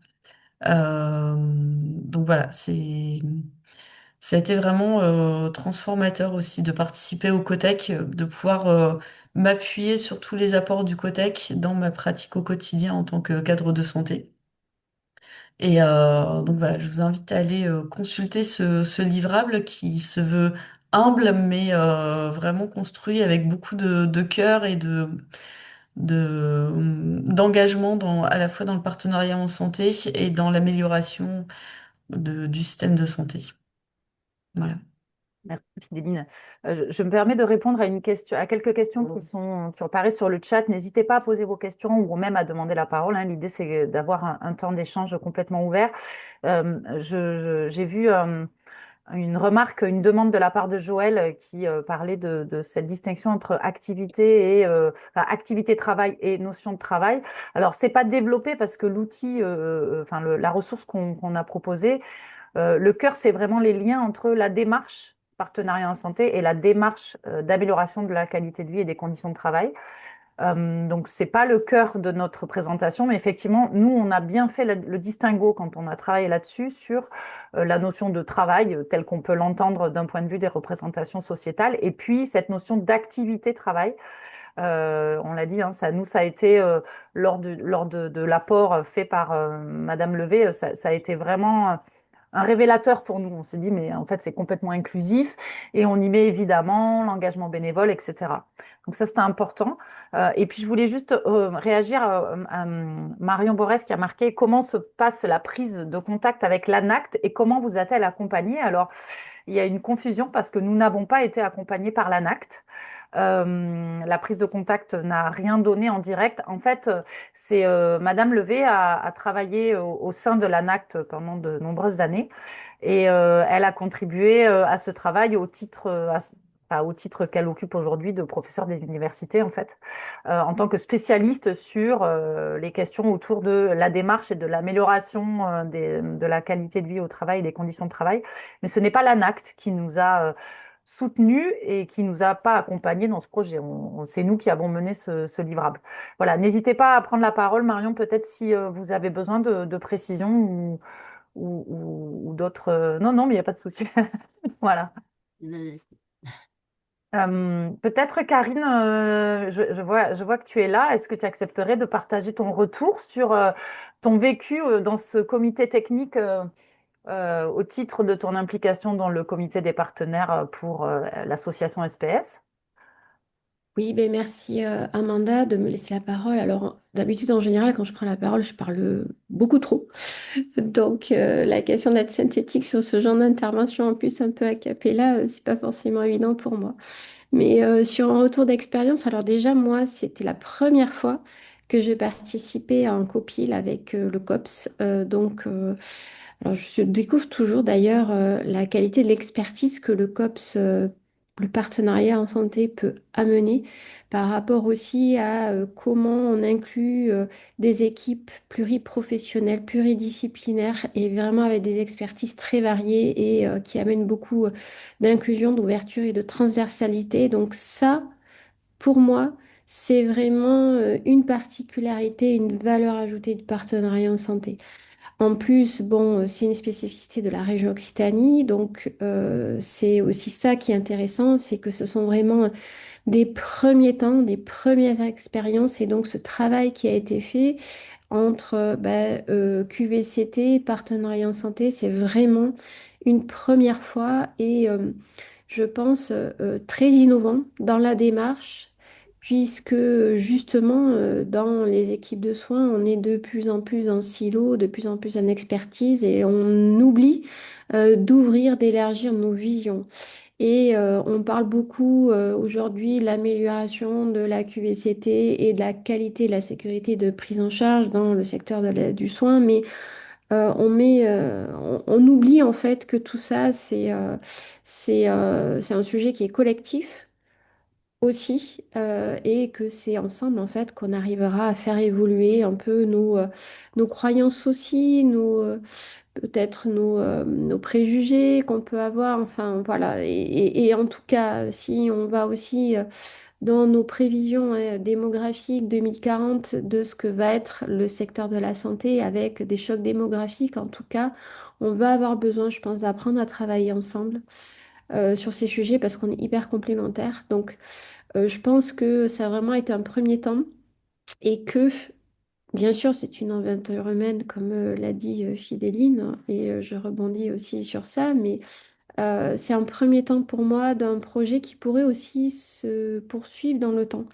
Donc voilà, ça a été vraiment transformateur aussi de participer au COTEC, de pouvoir m'appuyer sur tous les apports du COTEC dans ma pratique au quotidien en tant que cadre de santé. Et donc voilà, je vous invite à aller consulter ce livrable qui se veut humble, mais vraiment construit avec beaucoup de cœur et d'engagement à la fois dans le partenariat en santé et dans l'amélioration du système de santé. Voilà. Merci, Céline. Je me permets de répondre à une question, à quelques questions qui apparaissent sur le chat. N'hésitez pas à poser vos questions ou même à demander la parole, hein. L'idée, c'est d'avoir un temps d'échange complètement ouvert. J'ai vu une remarque, une demande de la part de Joël qui parlait de cette distinction entre activité et enfin, activité travail et notion de travail. Alors, c'est pas développé parce que l'outil, enfin la ressource qu'on a proposée, le cœur, c'est vraiment les liens entre la démarche partenariat en santé et la démarche d'amélioration de la qualité de vie et des conditions de travail. Donc, ce n'est pas le cœur de notre présentation, mais effectivement, nous, on a bien fait le distinguo quand on a travaillé là-dessus sur la notion de travail telle qu'on peut l'entendre d'un point de vue des représentations sociétales, et puis cette notion d'activité travail. On l'a dit, hein, ça a été, lors de l'apport fait par Madame Levé, ça a été vraiment un révélateur pour nous. On s'est dit, mais en fait, c'est complètement inclusif et on y met évidemment l'engagement bénévole, etc. Donc ça, c'était important. Et puis, je voulais juste réagir à Marion Borès qui a marqué comment se passe la prise de contact avec l'ANACT et comment vous a-t-elle accompagné? Alors, il y a une confusion parce que nous n'avons pas été accompagnés par l'ANACT. La prise de contact n'a rien donné en direct. En fait, c'est Madame Levé a travaillé au sein de l'ANACT pendant de nombreuses années et elle a contribué à ce travail au titre, enfin, au titre qu'elle occupe aujourd'hui de professeure des universités, en fait, en tant que spécialiste sur les questions autour de la démarche et de l'amélioration de la qualité de vie au travail et des conditions de travail. Mais ce n'est pas l'ANACT qui nous a soutenus et qui nous a pas accompagnés dans ce projet. C'est nous qui avons mené ce livrable. Voilà, n'hésitez pas à prendre la parole, Marion, peut-être si vous avez besoin de précision ou d'autres. Non, non, mais il n'y a pas de souci. Voilà. Euh, Peut-être, Karine, je vois que tu es là. Est-ce que tu accepterais de partager ton retour sur ton vécu dans ce comité technique au titre de ton implication dans le comité des partenaires pour l'association SPS? Oui, ben merci Amanda de me laisser la parole. Alors d'habitude en général quand je prends la parole je parle beaucoup trop. Donc la question d'être synthétique sur ce genre d'intervention en plus un peu a cappella, c'est pas forcément évident pour moi. Mais sur un retour d'expérience, alors déjà moi c'était la première fois que je participais à un copil avec le COPS. Alors, je découvre toujours d'ailleurs la qualité de l'expertise que le COPS, le partenariat en santé, peut amener par rapport aussi à comment on inclut des équipes pluriprofessionnelles, pluridisciplinaires et vraiment avec des expertises très variées et qui amènent beaucoup d'inclusion, d'ouverture et de transversalité. Donc ça, pour moi, c'est vraiment une particularité, une valeur ajoutée du partenariat en santé. En plus, bon, c'est une spécificité de la région Occitanie, donc c'est aussi ça qui est intéressant, c'est que ce sont vraiment des premiers temps, des premières expériences, et donc ce travail qui a été fait entre QVCT, Partenariat en Santé, c'est vraiment une première fois et je pense très innovant dans la démarche, puisque justement dans les équipes de soins, on est de plus en plus en silo, de plus en plus en expertise et on oublie d'ouvrir, d'élargir nos visions. Et on parle beaucoup aujourd'hui de l'amélioration de la QVCT et de la qualité et de la sécurité de prise en charge dans le secteur du soin, mais on oublie en fait que tout ça, c'est un sujet qui est collectif aussi et que c'est ensemble en fait qu'on arrivera à faire évoluer un peu nos croyances aussi, peut-être nos préjugés qu'on peut avoir, enfin voilà. Et en tout cas, si on va aussi dans nos prévisions démographiques 2040 de ce que va être le secteur de la santé avec des chocs démographiques, en tout cas, on va avoir besoin, je pense, d'apprendre à travailler ensemble sur ces sujets parce qu'on est hyper complémentaires. Donc, je pense que ça a vraiment été un premier temps et que bien sûr, c'est une aventure humaine, comme l'a dit Fidéline, et je rebondis aussi sur ça, mais c'est un premier temps pour moi d'un projet qui pourrait aussi se poursuivre dans le temps.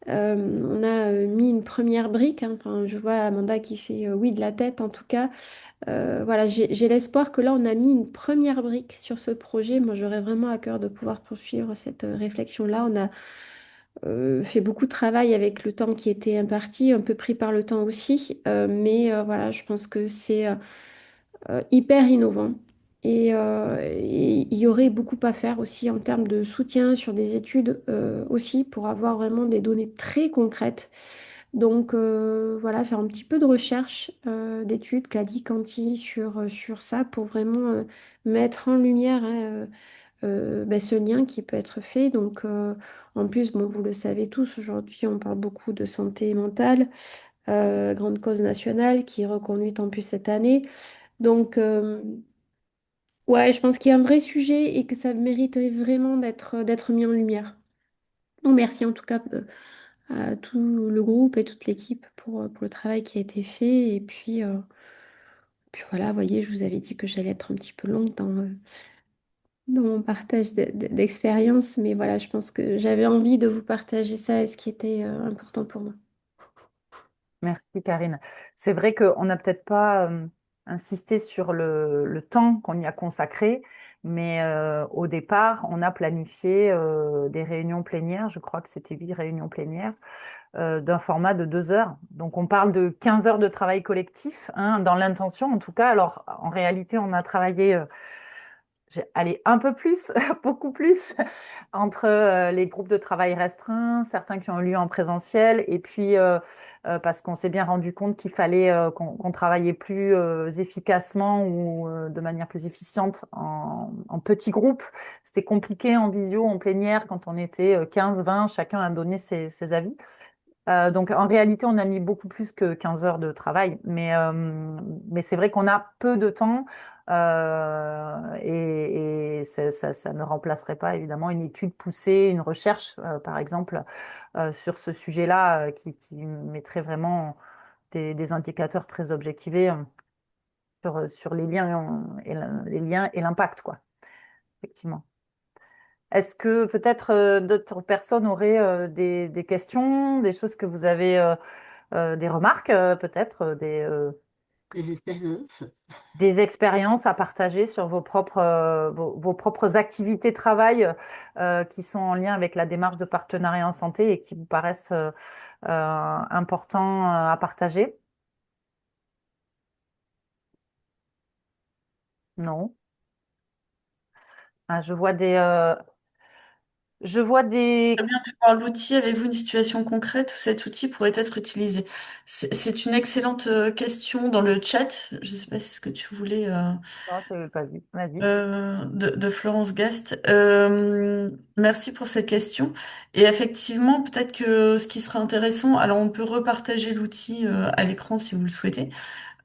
On a mis une première brique, hein. Enfin, je vois Amanda qui fait oui de la tête en tout cas. Voilà, j'ai l'espoir que là, on a mis une première brique sur ce projet. Moi, j'aurais vraiment à cœur de pouvoir poursuivre cette réflexion-là. On a fait beaucoup de travail avec le temps qui était imparti, un peu pris par le temps aussi, mais voilà, je pense que c'est hyper innovant. Et il y aurait beaucoup à faire aussi en termes de soutien sur des études aussi pour avoir vraiment des données très concrètes. Donc voilà, faire un petit peu de recherche d'études, quali, quanti sur ça pour vraiment mettre en lumière hein, ce lien qui peut être fait. Donc, en plus, bon, vous le savez tous, aujourd'hui, on parle beaucoup de santé mentale, grande cause nationale qui est reconduite en plus cette année. Donc, ouais, je pense qu'il y a un vrai sujet et que ça mériterait vraiment d'être mis en lumière. Donc, merci en tout cas à tout le groupe et toute l'équipe pour le travail qui a été fait. Et puis voilà, vous voyez, je vous avais dit que j'allais être un petit peu longue dans mon partage d'expérience, mais voilà, je pense que j'avais envie de vous partager ça et ce qui était important pour moi. Merci, Karine. C'est vrai qu'on n'a peut-être pas insisté sur le temps qu'on y a consacré, mais au départ, on a planifié des réunions plénières, je crois que c'était 8 réunions plénières, d'un format de 2 heures. Donc, on parle de 15 heures de travail collectif, hein, dans l'intention en tout cas. Alors, en réalité, on a travaillé allez, un peu plus, beaucoup plus, entre les groupes de travail restreints, certains qui ont eu lieu en présentiel, et puis parce qu'on s'est bien rendu compte qu'il fallait qu'on travaillait plus efficacement ou de manière plus efficiente en petits groupes. C'était compliqué en visio, en plénière, quand on était 15, 20, chacun a donné ses avis. Donc en réalité, on a mis beaucoup plus que 15 heures de travail, mais c'est vrai qu'on a peu de temps et ça ne remplacerait pas évidemment une étude poussée, une recherche, par exemple, sur ce sujet-là, qui mettrait vraiment des indicateurs très objectivés sur les liens les liens et l'impact, quoi, effectivement. Est-ce que peut-être d'autres personnes auraient des questions, des choses que vous avez, des remarques, peut-être, Les expériences. des expériences à partager sur vos propres activités de travail qui sont en lien avec la démarche de partenariat en santé et qui vous paraissent importants à partager? Non? Ah, je vois des... Très bien, mais par l'outil, avez-vous une situation concrète où cet outil pourrait être utilisé? C'est une excellente question dans le chat. Je ne sais pas si c'est ce que tu voulais. Non, je n'avais pas vu. Vas-y. De Florence Gast. Merci pour cette question. Et effectivement, peut-être que ce qui serait intéressant, alors on peut repartager l'outil à l'écran si vous le souhaitez.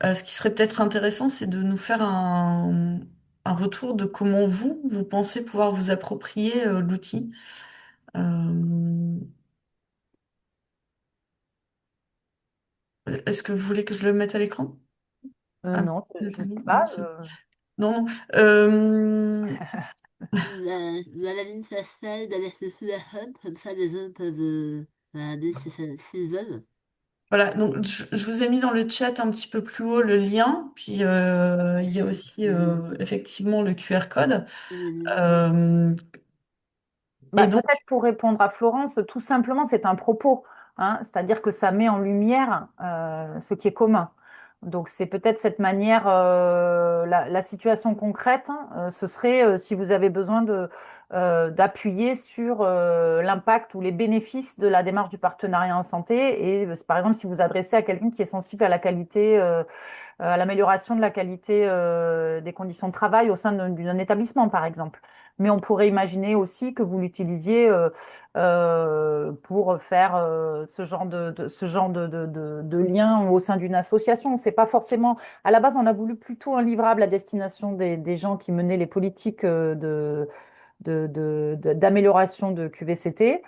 Ce qui serait peut-être intéressant, c'est de nous faire un retour de comment vous pensez pouvoir vous approprier l'outil. Euh, Est-ce que vous voulez que je le mette à l'écran? Ah, Non, je ne sais Nathalie, non, pas. non, non. Euh, La ligne faciale avec le QR code, comme ça les gens peuvent regarder s'ils veulent. Voilà, donc je vous ai mis dans le chat un petit peu plus haut le lien, puis il y a aussi effectivement le QR code. Euh, et Bah, donc, peut-être pour répondre à Florence, tout simplement, c'est un propos, hein, c'est-à-dire que ça met en lumière ce qui est commun. Donc, c'est peut-être cette manière, la situation concrète, hein, ce serait si vous avez besoin d'appuyer sur l'impact ou les bénéfices de la démarche du partenariat en santé. Et par exemple, si vous adressez à quelqu'un qui est sensible à la qualité, à l'amélioration de la qualité des conditions de travail au sein d'un établissement, par exemple. Mais on pourrait imaginer aussi que vous l'utilisiez pour faire ce genre de lien au sein d'une association. C'est pas forcément. À la base, on a voulu plutôt un livrable à destination des gens qui menaient les politiques d'amélioration de QVCT.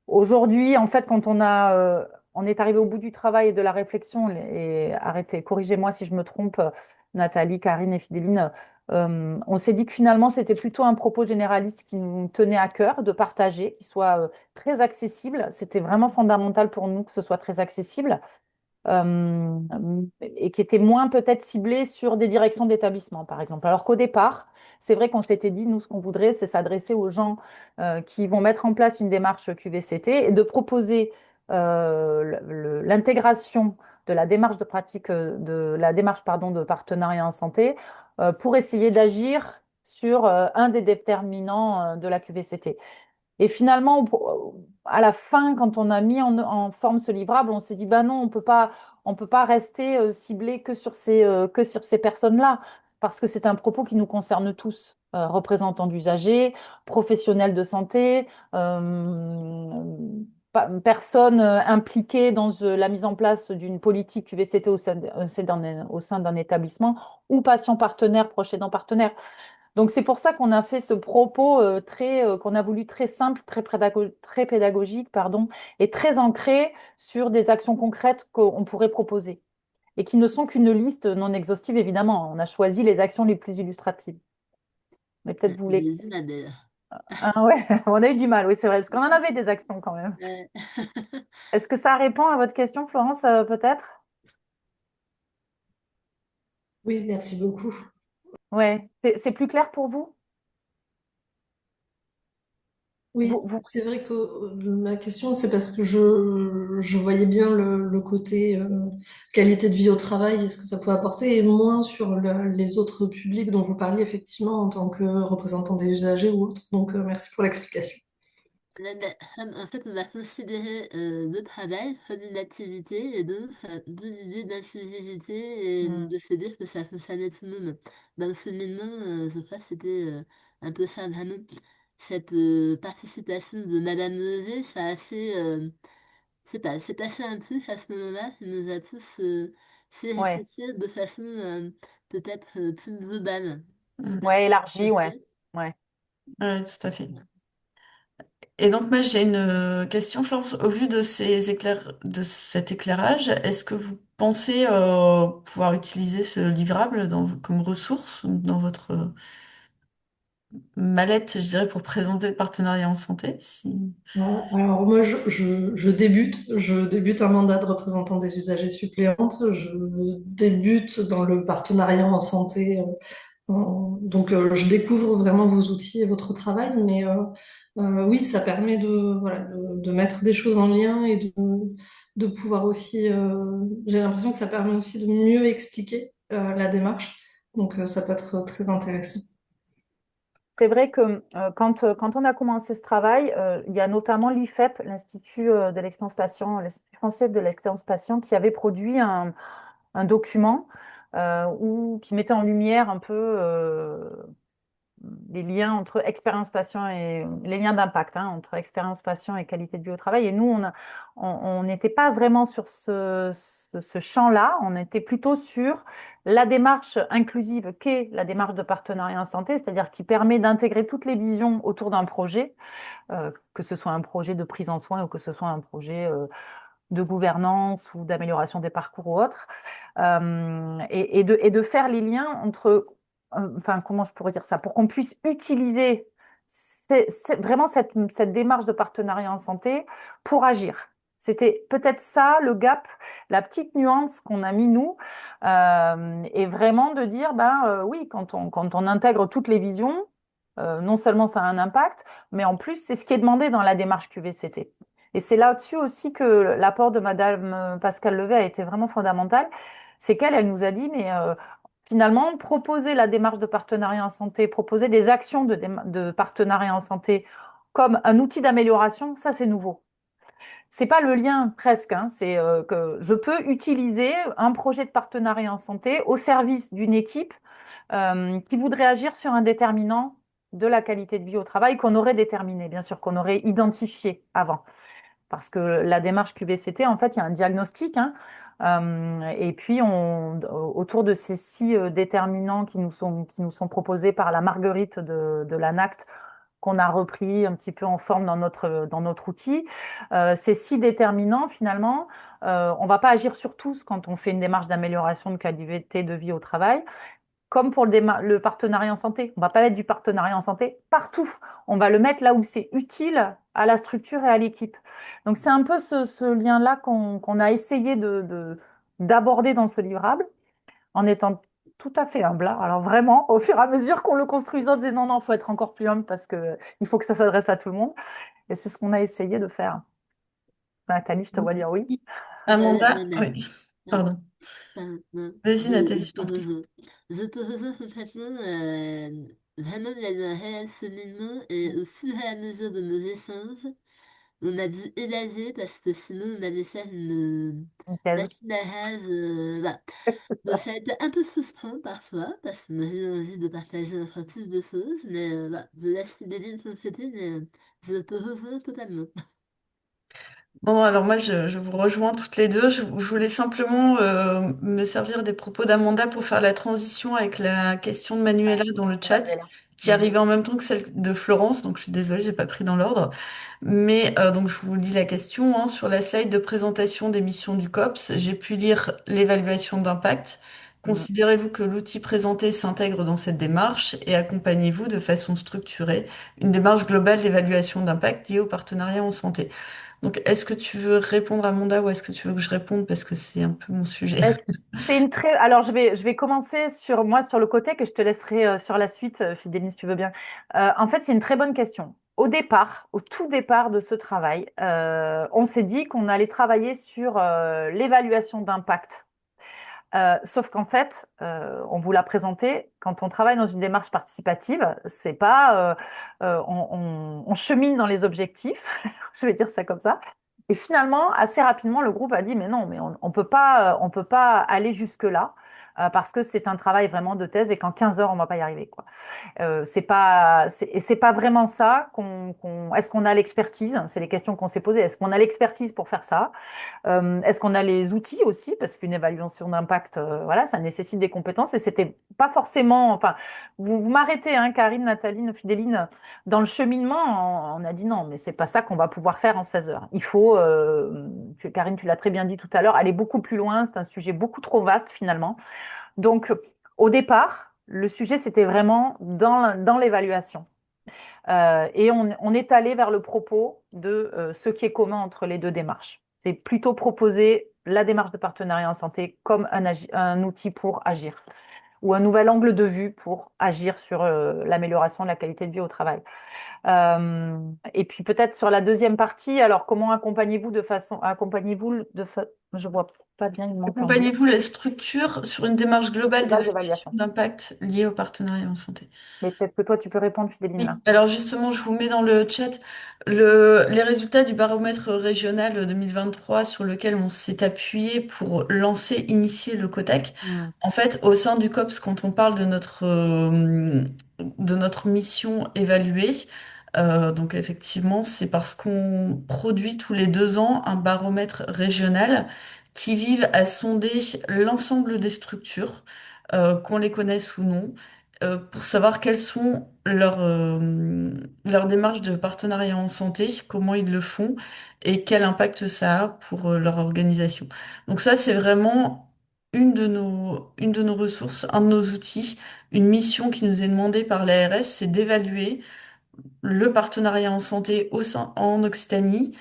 Aujourd'hui, en fait, on est arrivé au bout du travail et de la réflexion, et arrêtez, corrigez-moi si je me trompe, Nathalie, Karine et Fidéline, on s'est dit que finalement, c'était plutôt un propos généraliste qui nous tenait à cœur de partager, qui soit très accessible. C'était vraiment fondamental pour nous que ce soit très accessible euh, et qui était moins peut-être ciblé sur des directions d'établissement, par exemple. Alors qu'au départ, c'est vrai qu'on s'était dit, nous, ce qu'on voudrait, c'est s'adresser aux gens qui vont mettre en place une démarche QVCT et de proposer l'intégration de la démarche de pratique, de la démarche, pardon, de partenariat en santé pour essayer d'agir sur un des déterminants de la QVCT. Et finalement, à la fin, quand on a mis en forme ce livrable, on s'est dit, bah non, on peut pas rester ciblé que sur ces personnes-là, parce que c'est un propos qui nous concerne tous, représentants d'usagers, professionnels de santé, personnes impliquées dans la mise en place d'une politique QVCT au sein d'un établissement, ou patients partenaires, proches aidants partenaires. Donc c'est pour ça qu'on a fait ce propos qu'on a voulu très simple, très pédagogique, pardon, et très ancré sur des actions concrètes qu'on pourrait proposer et qui ne sont qu'une liste non exhaustive, évidemment. On a choisi les actions les plus illustratives. Mais peut-être vous voulez... J'ai vu la belle. Ah ouais, on a eu du mal, oui, c'est vrai, parce qu'on en avait des actions quand même. Ouais. Est-ce que ça répond à votre question, Florence, peut-être? Oui, merci beaucoup. Ouais, c'est plus clair pour vous? Oui, Vous... c'est vrai que ma question, c'est parce que je voyais bien le côté qualité de vie au travail et ce que ça pouvait apporter, et moins sur les autres publics dont vous parliez effectivement en tant que représentant des usagers ou autres. Donc, merci pour l'explication. Là, bah, en fait, on va considérer le travail comme une activité et donc de l'idée d'inclusivité et Hmm. de se dire que ça concerne tout le monde. Dans le cheminement, je crois que c'était un peu ça vraiment. Cette participation de Madame Lozé, je sais pas, c'est passé un truc à ce moment-là qui nous a tous fait Ouais, réfléchir de façon peut-être plus globale. Je sais pas ouais, si élargi, c'est ouais. fait. Ouais. Ouais, tout à fait. Et donc, moi, j'ai une question, Florence. Au vu de de cet éclairage, est-ce que vous pensez pouvoir utiliser ce livrable comme ressource dans votre mallette, je dirais, pour présenter le partenariat en santé, si... Alors moi, je débute un mandat de représentant des usagers suppléantes, je débute dans le partenariat en santé. Donc, je découvre vraiment vos outils et votre travail, mais oui, ça permet voilà, de mettre des choses en lien et de pouvoir aussi, j'ai l'impression que ça permet aussi de mieux expliquer la démarche. Donc, ça peut être très intéressant. C'est vrai que quand on a commencé ce travail, il y a notamment l'IFEP, l'Institut de l'expérience patient, l'Institut français de l'expérience patient, qui avait produit un document qui mettait en lumière un peu les liens entre expérience patient et les liens d'impact entre expérience patient et qualité de vie au travail. Et nous, on n'était pas vraiment sur ce champ-là, on était plutôt sur la démarche inclusive qu'est la démarche de partenariat en santé, c'est-à-dire qui permet d'intégrer toutes les visions autour d'un projet, que ce soit un projet de prise en soin ou que ce soit un projet de gouvernance ou d'amélioration des parcours ou autres, et de faire les liens entre, enfin, comment je pourrais dire ça, pour qu'on puisse utiliser vraiment cette démarche de partenariat en santé pour agir. C'était peut-être ça le gap, la petite nuance qu'on a mis nous, et vraiment de dire, ben oui, quand on intègre toutes les visions, non seulement ça a un impact, mais en plus, c'est ce qui est demandé dans la démarche QVCT. Et c'est là-dessus aussi que l'apport de Madame Pascale Levet a été vraiment fondamental. C'est qu'elle nous a dit, mais finalement, proposer la démarche de partenariat en santé, proposer des actions de partenariat en santé comme un outil d'amélioration, ça c'est nouveau. C'est pas le lien presque, c'est que je peux utiliser un projet de partenariat en santé au service d'une équipe qui voudrait agir sur un déterminant de la qualité de vie au travail qu'on aurait déterminé, bien sûr, qu'on aurait identifié avant. Parce que la démarche QVCT, en fait, il y a un diagnostic, et puis autour de ces 6 déterminants qui nous sont proposés par la Marguerite de l'ANACT, qu'on a repris un petit peu en forme dans notre outil, ces 6 déterminants, finalement, on ne va pas agir sur tous quand on fait une démarche d'amélioration de qualité de vie au travail, comme pour le partenariat en santé. On ne va pas mettre du partenariat en santé partout. On va le mettre là où c'est utile à la structure et à l'équipe. Donc, c'est un peu ce lien-là qu'on a essayé d'aborder dans ce livrable, en étant tout à fait humble. Alors, vraiment, au fur et à mesure qu'on le construisait, on disait non, non, il faut être encore plus humble parce qu'il faut que ça s'adresse à tout le monde. Et c'est ce qu'on a essayé de faire. Nathalie, je te vois dire oui. Amanda? Voilà. Oui, pardon. Vas-y, Je Nathalie, je te t'en prie. rejoins. Je te rejoins complètement. Vraiment, il y a eu un réel cheminement et au fur et à mesure de nos échanges, on a dû élaguer parce que sinon on allait faire une Une thèse. machine à gaz. Voilà. Donc ça a été un peu frustrant parfois parce que moi j'ai envie de partager encore plus de choses, mais voilà, je laisse Sibéline de son côté, mais je te rejoins totalement. Bon, alors moi, je vous rejoins toutes les deux. Je voulais simplement me servir des propos d'Amanda pour faire la transition avec la question de Manuela dans le On va chat, là. qui arrivait en même temps que celle de Florence. Donc, je suis désolée, j'ai pas pris dans l'ordre. Mais donc, je vous lis la question, sur la slide de présentation des missions du COPS, j'ai pu lire l'évaluation d'impact. Mhm. Considérez-vous que l'outil présenté s'intègre dans cette démarche et accompagnez-vous de façon structurée une démarche globale d'évaluation d'impact liée au partenariat en santé? Donc, est-ce que tu veux répondre à Monda ou est-ce que tu veux que je réponde parce que c'est un peu mon sujet? Ben, Alors, je vais commencer sur moi, sur le côté, que je te laisserai sur la suite, Fidéline, si tu veux bien. En fait, c'est une très bonne question. Au départ, au tout départ de ce travail, on s'est dit qu'on allait travailler sur l'évaluation d'impact. Sauf qu'en fait, on vous l'a présenté, quand on travaille dans une démarche participative, c'est pas, on chemine dans les objectifs, je vais dire ça comme ça. Et finalement, assez rapidement, le groupe a dit, mais non, mais on peut pas aller jusque-là. parce que c'est un travail vraiment de thèse et qu'en 15 heures, on ne va pas y arriver, quoi. Et c'est pas vraiment ça Est-ce qu'on a l'expertise? C'est les questions qu'on s'est posées. Est-ce qu'on a l'expertise pour faire ça? Est-ce qu'on a les outils aussi? Parce qu'une évaluation d'impact, voilà, ça nécessite des compétences et c'était pas forcément. Enfin, vous m'arrêtez, hein, Karine, Nathalie, Fidéline, dans le cheminement, on a dit non, mais c'est pas ça qu'on va pouvoir faire en 16 heures. Il faut, Karine, tu l'as très bien dit tout à l'heure, aller beaucoup plus loin. C'est un sujet beaucoup trop vaste finalement. Donc, au départ, le sujet, c'était vraiment dans l'évaluation. Et on est allé vers le propos de ce qui est commun entre les deux démarches. C'est plutôt proposer la démarche de partenariat en santé comme un outil pour agir ou un nouvel angle de vue pour agir sur l'amélioration de la qualité de vie au travail. Et puis peut-être sur la deuxième partie, alors comment je vois pas bien, il manque un mot. Accompagnez-vous la structure sur une démarche globale C'est base d'évaluation d'évaluation. d'impact liée au partenariat en santé? Mais peut-être que toi, tu peux répondre, Fidéline, Oui, là. alors justement, je vous mets dans le chat les résultats du baromètre régional 2023 sur lequel on s'est appuyé pour initier le COTAC. Hmm. En fait, au sein du COPS, quand on parle de notre mission évaluée, donc effectivement, c'est parce qu'on produit tous les 2 ans un baromètre régional qui vise à sonder l'ensemble des structures, qu'on les connaisse ou non, pour savoir quelles sont leurs démarches de partenariat en santé, comment ils le font et quel impact ça a pour leur organisation. Donc ça, c'est vraiment une de nos ressources, un de nos outils, une mission qui nous est demandée par l'ARS, c'est d'évaluer le partenariat en santé en Occitanie,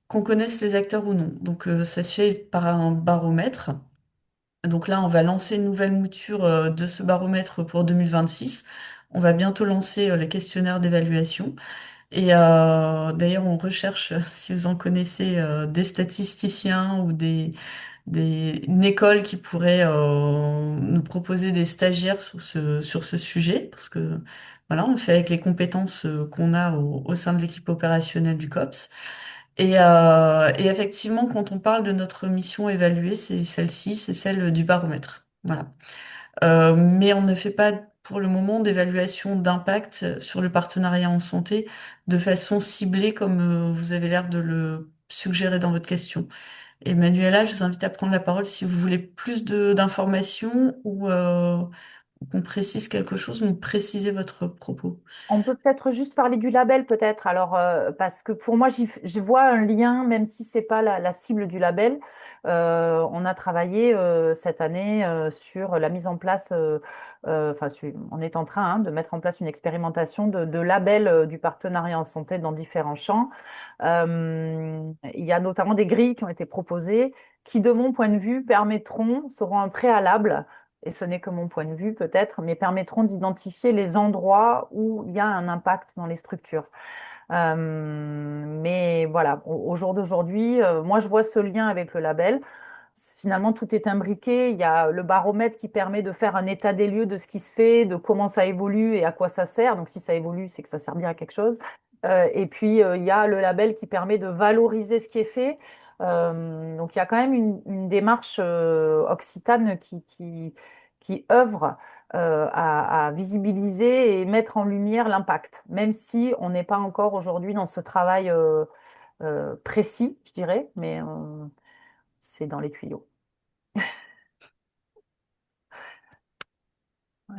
qu'on connaisse les acteurs ou non. Donc ça se fait par un baromètre. Donc là, on va lancer une nouvelle mouture de ce baromètre pour 2026. On va bientôt lancer les questionnaires d'évaluation. Et d'ailleurs, on recherche, si vous en connaissez, des statisticiens ou une école qui pourrait nous proposer des stagiaires sur ce sujet, parce que voilà, on fait avec les compétences qu'on a au sein de l'équipe opérationnelle du COPS. Et effectivement, quand on parle de notre mission évaluée, c'est celle-ci, c'est celle du baromètre. Voilà. Mais on ne fait pas pour le moment d'évaluation d'impact sur le partenariat en santé de façon ciblée comme vous avez l'air de le suggérer dans votre question. Et Manuela, je vous invite à prendre la parole si vous voulez plus d'informations ou qu'on précise quelque chose, ou préciser votre propos. On peut peut-être juste parler du label, peut-être. Alors, parce que pour moi, je vois un lien, même si c'est pas la cible du label. On a travaillé cette année sur la mise en place. On est en train, hein, de mettre en place une expérimentation de label du partenariat en santé dans différents champs. Il y a notamment des grilles qui ont été proposées, qui, de mon point de vue, seront un préalable et ce n'est que mon point de vue peut-être, mais permettront d'identifier les endroits où il y a un impact dans les structures. Mais voilà, au jour d'aujourd'hui, moi je vois ce lien avec le label. Finalement, tout est imbriqué. Il y a le baromètre qui permet de faire un état des lieux de ce qui se fait, de comment ça évolue et à quoi ça sert. Donc si ça évolue, c'est que ça sert bien à quelque chose. Et puis, il y a le label qui permet de valoriser ce qui est fait. Donc il y a quand même une démarche occitane qui œuvre à visibiliser et mettre en lumière l'impact, même si on n'est pas encore aujourd'hui dans ce travail précis, je dirais, mais c'est dans les tuyaux.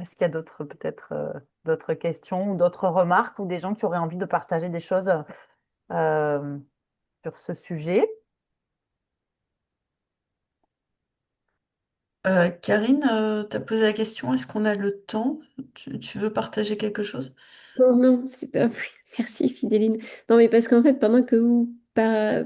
Est-ce qu'il y a peut-être d'autres questions ou d'autres remarques ou des gens qui auraient envie de partager des choses euh, sur ce sujet? Karine, tu as posé la question, est-ce qu'on a le temps? Tu veux partager quelque chose? Non, non, c'est pas... oui, merci Fidéline. Non, mais parce qu'en fait, pendant que vous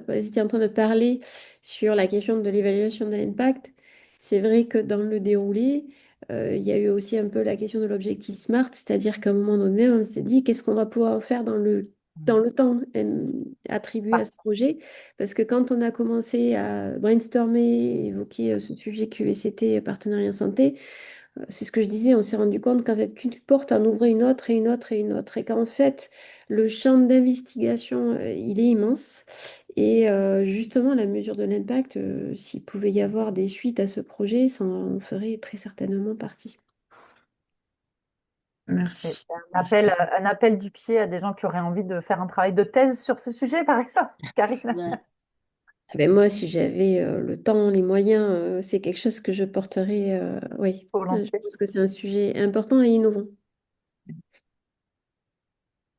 étiez en train de parler sur la question de l'évaluation de l'impact, c'est vrai que dans le déroulé, il y a eu aussi un peu la question de l'objectif SMART, c'est-à-dire qu'à un moment donné, on s'est dit qu'est-ce qu'on va pouvoir faire dans le temps attribué à ce Parti. projet. Parce que quand on a commencé à brainstormer, évoquer ce sujet QVCT, partenariat santé, c'est ce que je disais, on s'est rendu compte qu'en fait, qu'une porte en ouvrait une autre et une autre et une autre, et qu'en fait, le champ d'investigation, il est immense. Et justement, la mesure de l'impact, s'il pouvait y avoir des suites à ce projet, ça en ferait très certainement partie. C'est Merci. Merci. un appel du pied à des gens qui auraient envie de faire un travail de thèse sur ce sujet, par exemple, Karine. Ouais. Ah ben moi, si j'avais le temps, les moyens, c'est quelque chose que je porterais, oui. Je Volontiers. pense que c'est un sujet important et innovant.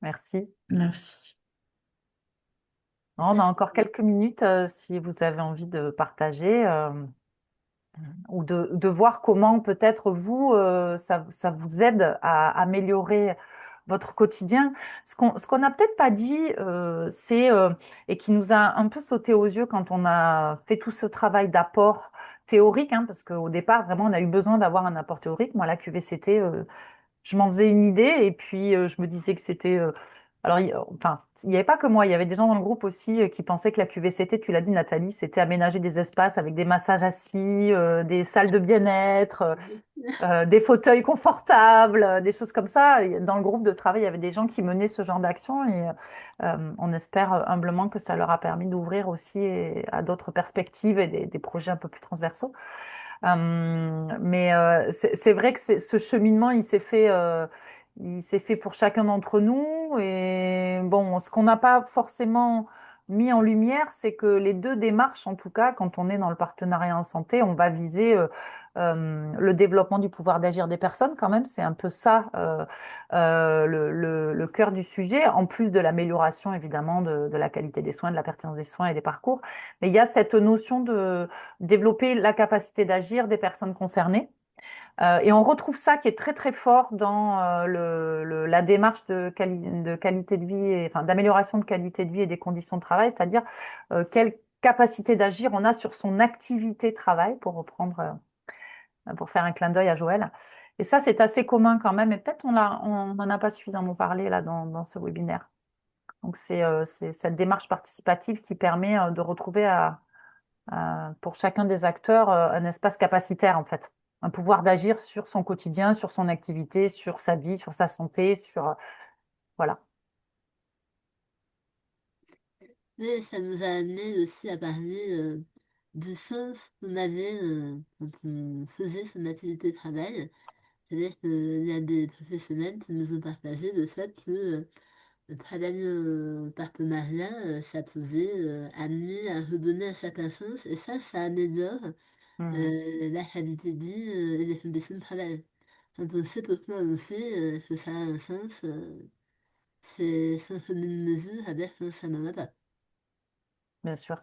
Merci. Merci. On a Merci. encore quelques minutes si vous avez envie de partager ou de voir comment peut-être vous, ça vous aide à améliorer votre quotidien. Ce qu'on n'a peut-être pas dit, et qui nous a un peu sauté aux yeux quand on a fait tout ce travail d'apport théorique, hein, parce qu'au départ, vraiment, on a eu besoin d'avoir un apport théorique. Moi, la QVCT, je m'en faisais une idée et puis je me disais que c'était. Alors, enfin, il n'y avait pas que moi, il y avait des gens dans le groupe aussi qui pensaient que la QVCT, tu l'as dit Nathalie, c'était aménager des espaces avec des massages assis, des salles de bien-être, des fauteuils confortables, des choses comme ça. Et dans le groupe de travail, il y avait des gens qui menaient ce genre d'action et on espère humblement que ça leur a permis d'ouvrir aussi à d'autres perspectives et des projets un peu plus transversaux. Mais c'est vrai que ce cheminement, il s'est fait pour chacun d'entre nous. Et bon, ce qu'on n'a pas forcément mis en lumière, c'est que les deux démarches, en tout cas, quand on est dans le partenariat en santé, on va viser le développement du pouvoir d'agir des personnes, quand même. C'est un peu ça le cœur du sujet, en plus de l'amélioration, évidemment, de la qualité des soins, de la pertinence des soins et des parcours. Mais il y a cette notion de développer la capacité d'agir des personnes concernées. Et on retrouve ça qui est très très fort dans la démarche de qualité de vie, enfin d'amélioration de qualité de vie et des conditions de travail, c'est-à-dire quelle capacité d'agir on a sur son activité travail, pour reprendre, pour faire un clin d'œil à Joël. Et ça, c'est assez commun quand même, et peut-être on n'en a pas suffisamment parlé là dans ce webinaire. Donc c'est cette démarche participative qui permet de retrouver pour chacun des acteurs un espace capacitaire, en fait. Un pouvoir d'agir sur son quotidien, sur son activité, sur sa vie, sur sa santé, voilà. Mais ça nous a amené aussi à parler du sens qu'on avait quand on faisait son activité de travail. C'est-à-dire qu'il y a des professionnels qui nous ont partagé le fait que travailler en partenariat, ça pouvait amener à redonner un certain sens. Et ça améliore Mhm. la qualité de vie et les conditions de travail. Quand on sait pourquoi on fait, que ça a un sens, c'est sans commune mesure avec quand ça n'en a pas. Bien sûr.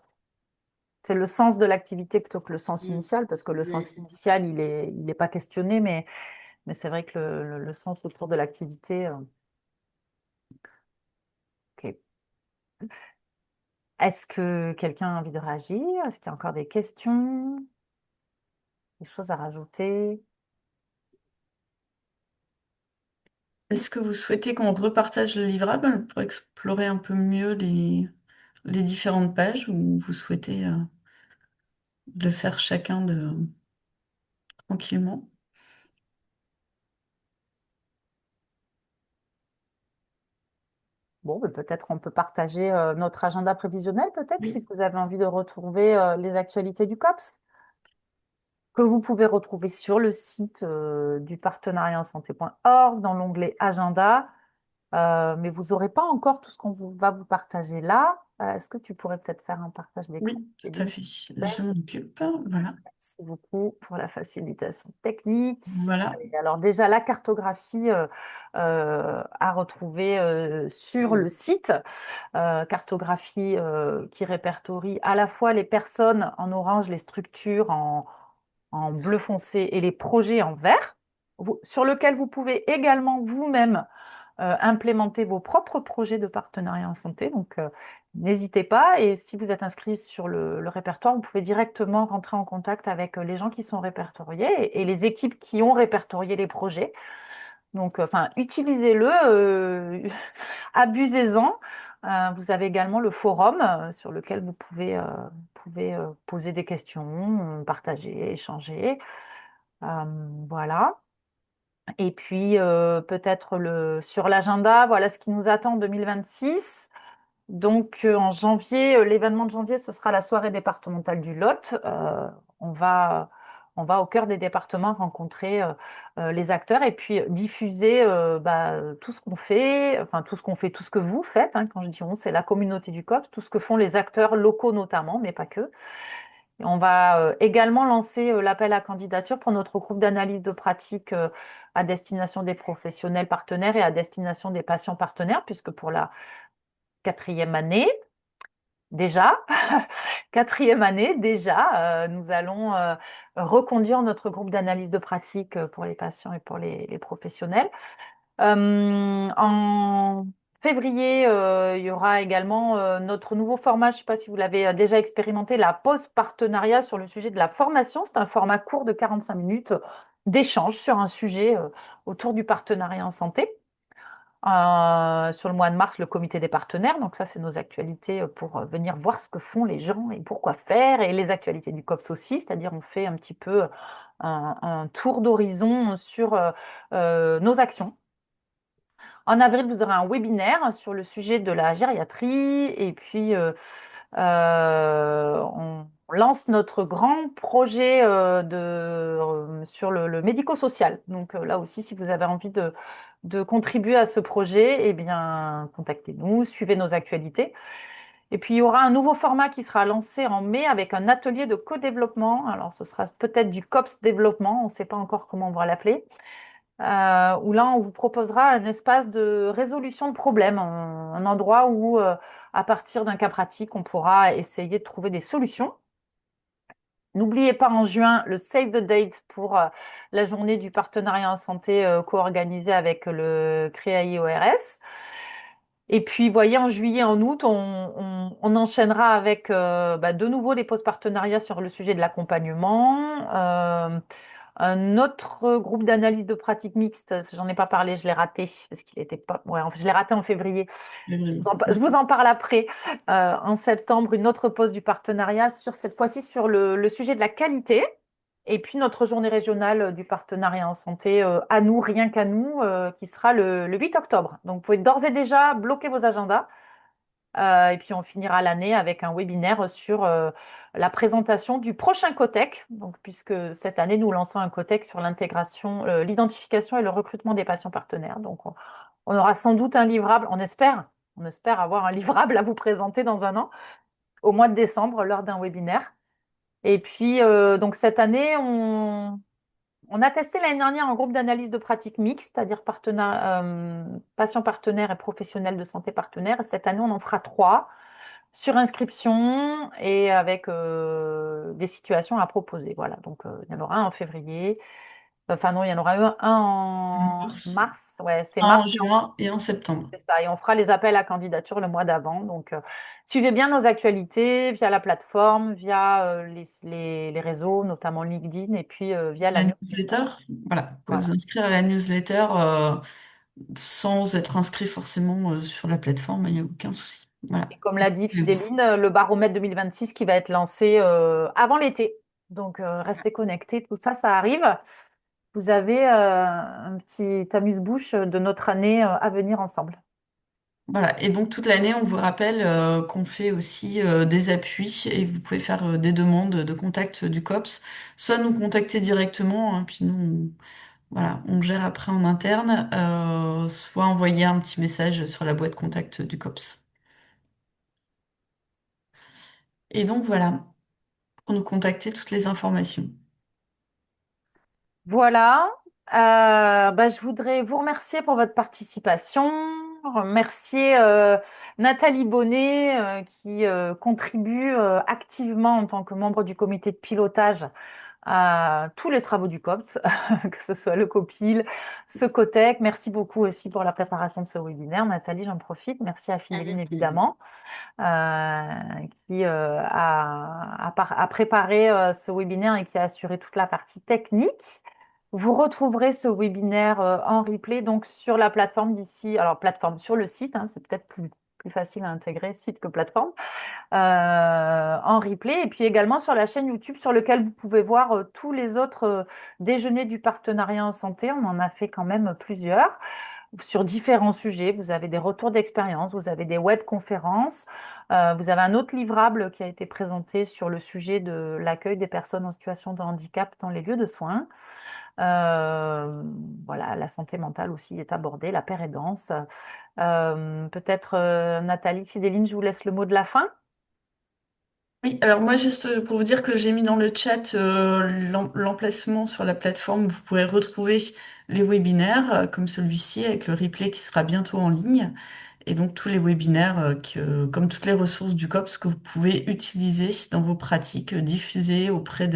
C'est le sens de l'activité plutôt que le sens Mm. initial, parce que le Ouais, sens initial, il est pas questionné, mais c'est vrai que le sens autour de l'activité. Ok. Est-ce que quelqu'un a envie de réagir? Est-ce qu'il y a encore des questions, des choses à rajouter? Est-ce que vous souhaitez qu'on repartage le livrable pour explorer un peu mieux les différentes pages ou vous souhaitez le faire chacun tranquillement? Bon, mais peut-être on peut partager notre agenda prévisionnel, peut-être, si Oui. vous avez envie de retrouver les actualités du COPS, que vous pouvez retrouver sur le site du partenariat en santé.org dans l'onglet Agenda. Mais vous n'aurez pas encore tout ce qu'on va vous partager là. Est-ce que tu pourrais peut-être faire un partage d'écran, Oui, tout à Céline, fait. s'il te Je plaît. m'en occupe. Voilà. Merci beaucoup pour la facilitation technique. Voilà. Allez, alors déjà, la cartographie à retrouver sur le site. Cartographie qui répertorie à la fois les personnes en orange, les structures en bleu foncé et les projets en vert, sur lequel vous pouvez également vous-même implémenter vos propres projets de partenariat en santé. Donc, n'hésitez pas. Et si vous êtes inscrit sur le répertoire, vous pouvez directement rentrer en contact avec les gens qui sont répertoriés et les équipes qui ont répertorié les projets. Donc, enfin, utilisez-le, abusez-en. Vous avez également le forum sur lequel vous pouvez poser des questions, partager, échanger. Voilà. Et puis, peut-être sur l'agenda, voilà ce qui nous attend en 2026. Donc, en janvier, l'événement de janvier, ce sera la soirée départementale du Lot. On va, on va au cœur des départements rencontrer les acteurs et puis diffuser tout ce qu'on fait, enfin tout ce qu'on fait, tout ce que vous faites. Hein, quand je dis on, c'est la communauté du COP, tout ce que font les acteurs locaux notamment, mais pas que. Et on va également lancer l'appel à candidature pour notre groupe d'analyse de pratique à destination des professionnels partenaires et à destination des patients partenaires, puisque pour la quatrième année, déjà, quatrième année déjà, nous allons reconduire notre groupe d'analyse de pratique pour les patients et pour les professionnels. En février, il y aura également notre nouveau format, je ne sais pas si vous l'avez déjà expérimenté, la pause partenariat sur le sujet de la formation. C'est un format court de 45 minutes d'échange sur un sujet autour du partenariat en santé. Sur le mois de mars, le comité des partenaires. Donc ça, c'est nos actualités pour venir voir ce que font les gens et pourquoi faire. Et les actualités du COPS aussi, c'est-à-dire on fait un petit peu un tour d'horizon sur nos actions. En avril, vous aurez un webinaire sur le sujet de la gériatrie. Et puis, on lance notre grand projet sur le médico-social. Donc là aussi, si vous avez envie de contribuer à ce projet, eh bien, contactez-nous, suivez nos actualités. Et puis, il y aura un nouveau format qui sera lancé en mai avec un atelier de co-développement. Alors, ce sera peut-être du COPS développement, on ne sait pas encore comment on va l'appeler, où là, on vous proposera un espace de résolution de problèmes, un endroit où, à partir d'un cas pratique, on pourra essayer de trouver des solutions. N'oubliez pas en juin le Save the Date pour la journée du partenariat en santé co-organisée avec le CREA-IORS. Et puis, voyez, en juillet, en août, on enchaînera avec de nouveau les pauses partenariats sur le sujet de l'accompagnement. Un autre groupe d'analyse de pratiques mixtes, j'en ai pas parlé, je l'ai raté parce qu'il était pas. Ouais, je l'ai raté en février. Je vous en parle après. En septembre, une autre pause du partenariat sur cette fois-ci sur le sujet de la qualité. Et puis notre journée régionale du partenariat en santé, à nous, rien qu'à nous, qui sera le 8 octobre. Donc vous pouvez d'ores et déjà bloquer vos agendas. Et puis on finira l'année avec un webinaire sur la présentation du prochain COTEC. Donc, puisque cette année, nous lançons un COTEC sur l'intégration, l'identification et le recrutement des patients partenaires. Donc on aura sans doute un livrable, on espère avoir un livrable à vous présenter dans un an, au mois de décembre, lors d'un webinaire. Et puis, donc cette année, on a testé l'année dernière un groupe d'analyse de pratiques mixtes, c'est-à-dire patients partenaires et professionnels de santé partenaires. Cette année, on en fera 3 sur inscription et avec des situations à proposer. Voilà, donc il y en aura un en février. Enfin non, il y en aura un en Mars, mars. Ouais, c'est un mars. en juin et en septembre. C'est ça, et on fera les appels à candidature le mois d'avant. Donc, suivez bien nos actualités via la plateforme, via les réseaux, notamment LinkedIn, et puis via la La newsletter. newsletter, voilà, vous pouvez Voilà. vous inscrire à la newsletter sans être inscrit forcément sur la plateforme, il n'y a aucun souci. Voilà. Et comme l'a dit Et vous. Fidéline, le baromètre 2026 qui va être lancé avant l'été. Donc, restez connectés. Tout ça, ça arrive. Vous avez un petit amuse-bouche de notre année à venir ensemble. Voilà. Et donc toute l'année, on vous rappelle qu'on fait aussi des appuis et vous pouvez faire des demandes de contact du COPS, soit nous contacter directement, hein, puis nous, voilà, on gère après en interne, soit envoyer un petit message sur la boîte contact du COPS. Et donc voilà, pour nous contacter toutes les informations. Voilà. Je voudrais vous remercier pour votre participation. Remercier Nathalie Bonnet qui contribue activement en tant que membre du comité de pilotage à tous les travaux du COPS, que ce soit le COPIL, ce COTEC. Merci beaucoup aussi pour la préparation de ce webinaire. Nathalie, j'en profite. Merci à Phidéline, Avec plaisir. évidemment, qui a préparé ce webinaire et qui a assuré toute la partie technique. Vous retrouverez ce webinaire en replay donc sur la plateforme d'ici, alors plateforme sur le site, hein, c'est peut-être plus plus facile à intégrer, site que plateforme, en replay. Et puis également sur la chaîne YouTube sur lequel vous pouvez voir tous les autres déjeuners du partenariat en santé. On en a fait quand même plusieurs sur différents sujets. Vous avez des retours d'expérience, vous avez des webconférences, vous avez un autre livrable qui a été présenté sur le sujet de l'accueil des personnes en situation de handicap dans les lieux de soins. Euh, voilà, la santé mentale aussi est abordée, la paire est dense. Peut-être Nathalie, Fidéline, je vous laisse le mot de la fin. Oui, alors moi juste pour vous dire que j'ai mis dans le chat l'emplacement sur la plateforme où vous pourrez retrouver les webinaires comme celui-ci avec le replay qui sera bientôt en ligne et donc tous les webinaires comme toutes les ressources du COPS que vous pouvez utiliser dans vos pratiques, diffuser auprès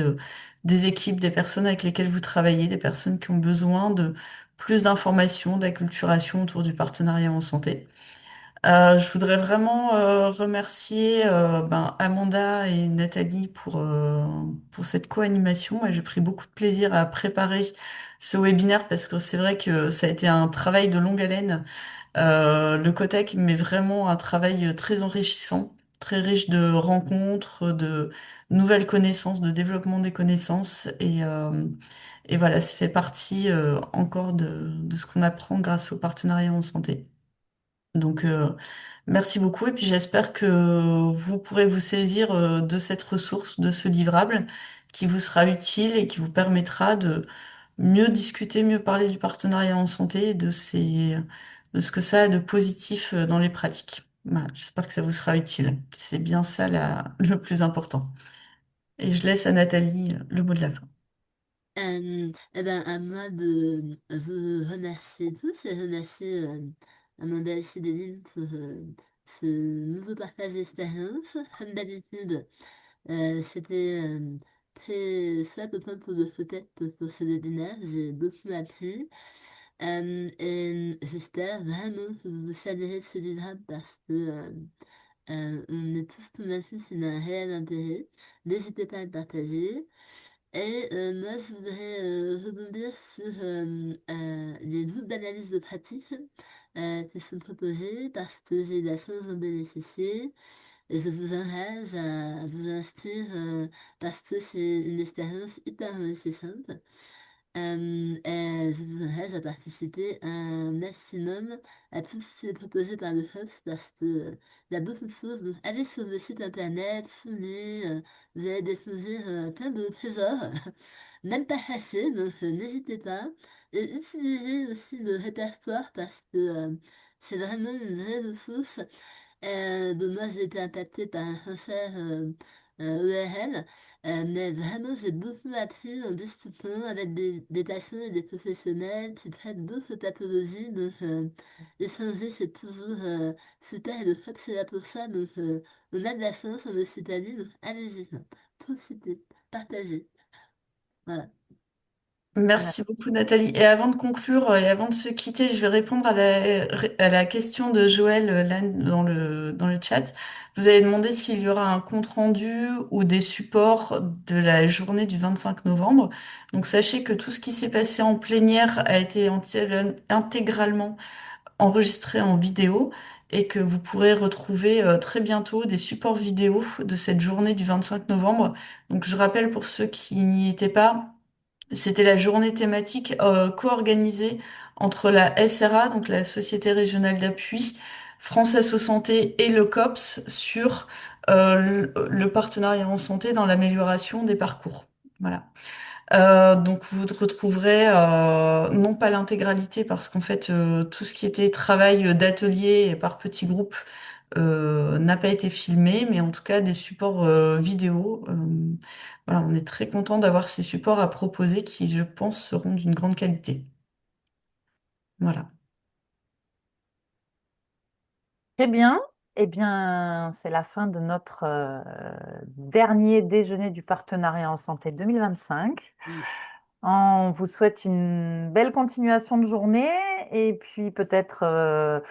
des équipes, des personnes avec lesquelles vous travaillez, des personnes qui ont besoin de plus d'informations, d'acculturation autour du partenariat en santé. Je voudrais vraiment remercier Amanda et Nathalie pour cette co-animation. Moi, j'ai pris beaucoup de plaisir à préparer ce webinaire parce que c'est vrai que ça a été un travail de longue haleine. Le Cotec, mais vraiment un travail très enrichissant, très riche de rencontres, de nouvelles connaissances, de développement des connaissances. Et voilà, ça fait partie encore de ce qu'on apprend grâce au partenariat en santé. Donc, merci beaucoup. Et puis, j'espère que vous pourrez vous saisir de cette ressource, de ce livrable qui vous sera utile et qui vous permettra de mieux discuter, mieux parler du partenariat en santé et de ce que ça a de positif dans les pratiques. Voilà, j'espère que ça vous sera utile. C'est bien ça le plus important. Et je laisse à Nathalie le mot de la fin. Eh ben, à moi de vous remercier tous et remercier Amanda et Céline pour ce nouveau partage d'expérience. Comme d'habitude, c'était très chouette autant pour le peut-être pour ce webinaire. J'ai beaucoup appris. Et j'espère vraiment que vous saluerez ce livre parce que on est tous convaincus qu'il a un réel intérêt. N'hésitez pas à le partager. Et moi, je voudrais rebondir sur les groupes d'analyse de pratique qui sont proposés parce que j'ai eu la chance d'en bénéficier. Et je vous encourage à vous inscrire parce que c'est une expérience hyper enrichissante. Et je vous encourage à participer un maximum à tout ce qui est proposé par le Fox parce que il y a beaucoup de choses. Donc, allez sur le site internet, fouillez, vous allez découvrir plein de trésors, même pas cachés, donc n'hésitez pas. Et utilisez aussi le répertoire parce que c'est vraiment une vraie ressource. Donc moi, j'ai été impactée par un cancer ERL, mais vraiment, j'ai beaucoup appris en discutant avec des patients et des professionnels qui traitent d'autres pathologies. Donc, échanger, c'est toujours super et le fait que c'est là pour ça. Donc, on a de la chance en Occitanie, donc allez-y, profitez, partagez. Voilà. Merci beaucoup, Nathalie. Et avant de conclure et avant de se quitter, je vais répondre à la question de Joël là, dans le chat. Vous avez demandé s'il y aura un compte-rendu ou des supports de la journée du 25 novembre. Donc, sachez que tout ce qui s'est passé en plénière a été intégralement enregistré en vidéo et que vous pourrez retrouver très bientôt des supports vidéo de cette journée du 25 novembre. Donc, je rappelle pour ceux qui n'y étaient pas, c'était la journée thématique co-organisée entre la SRA, donc la Société régionale d'appui, France Asso Santé et le COPS sur le partenariat en santé dans l'amélioration des parcours. Voilà. Donc vous retrouverez non pas l'intégralité parce qu'en fait tout ce qui était travail d'atelier et par petits groupes n'a pas été filmé, mais en tout cas des supports vidéo. Voilà, on est très content d'avoir ces supports à proposer qui, je pense, seront d'une grande qualité. Voilà. Très bien. Eh bien, c'est la fin de notre dernier déjeuner du partenariat en santé 2025. Mm. On vous souhaite une belle continuation de journée et puis peut-être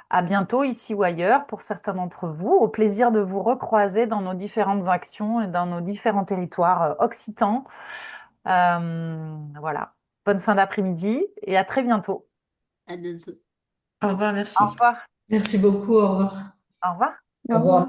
à bientôt ici ou ailleurs pour certains d'entre vous. Au plaisir de vous recroiser dans nos différentes actions et dans nos différents territoires occitans. Voilà. Bonne fin d'après-midi et à très bientôt. À bientôt. Au revoir, Au merci. revoir. Merci beaucoup, au revoir. Au revoir. Au revoir.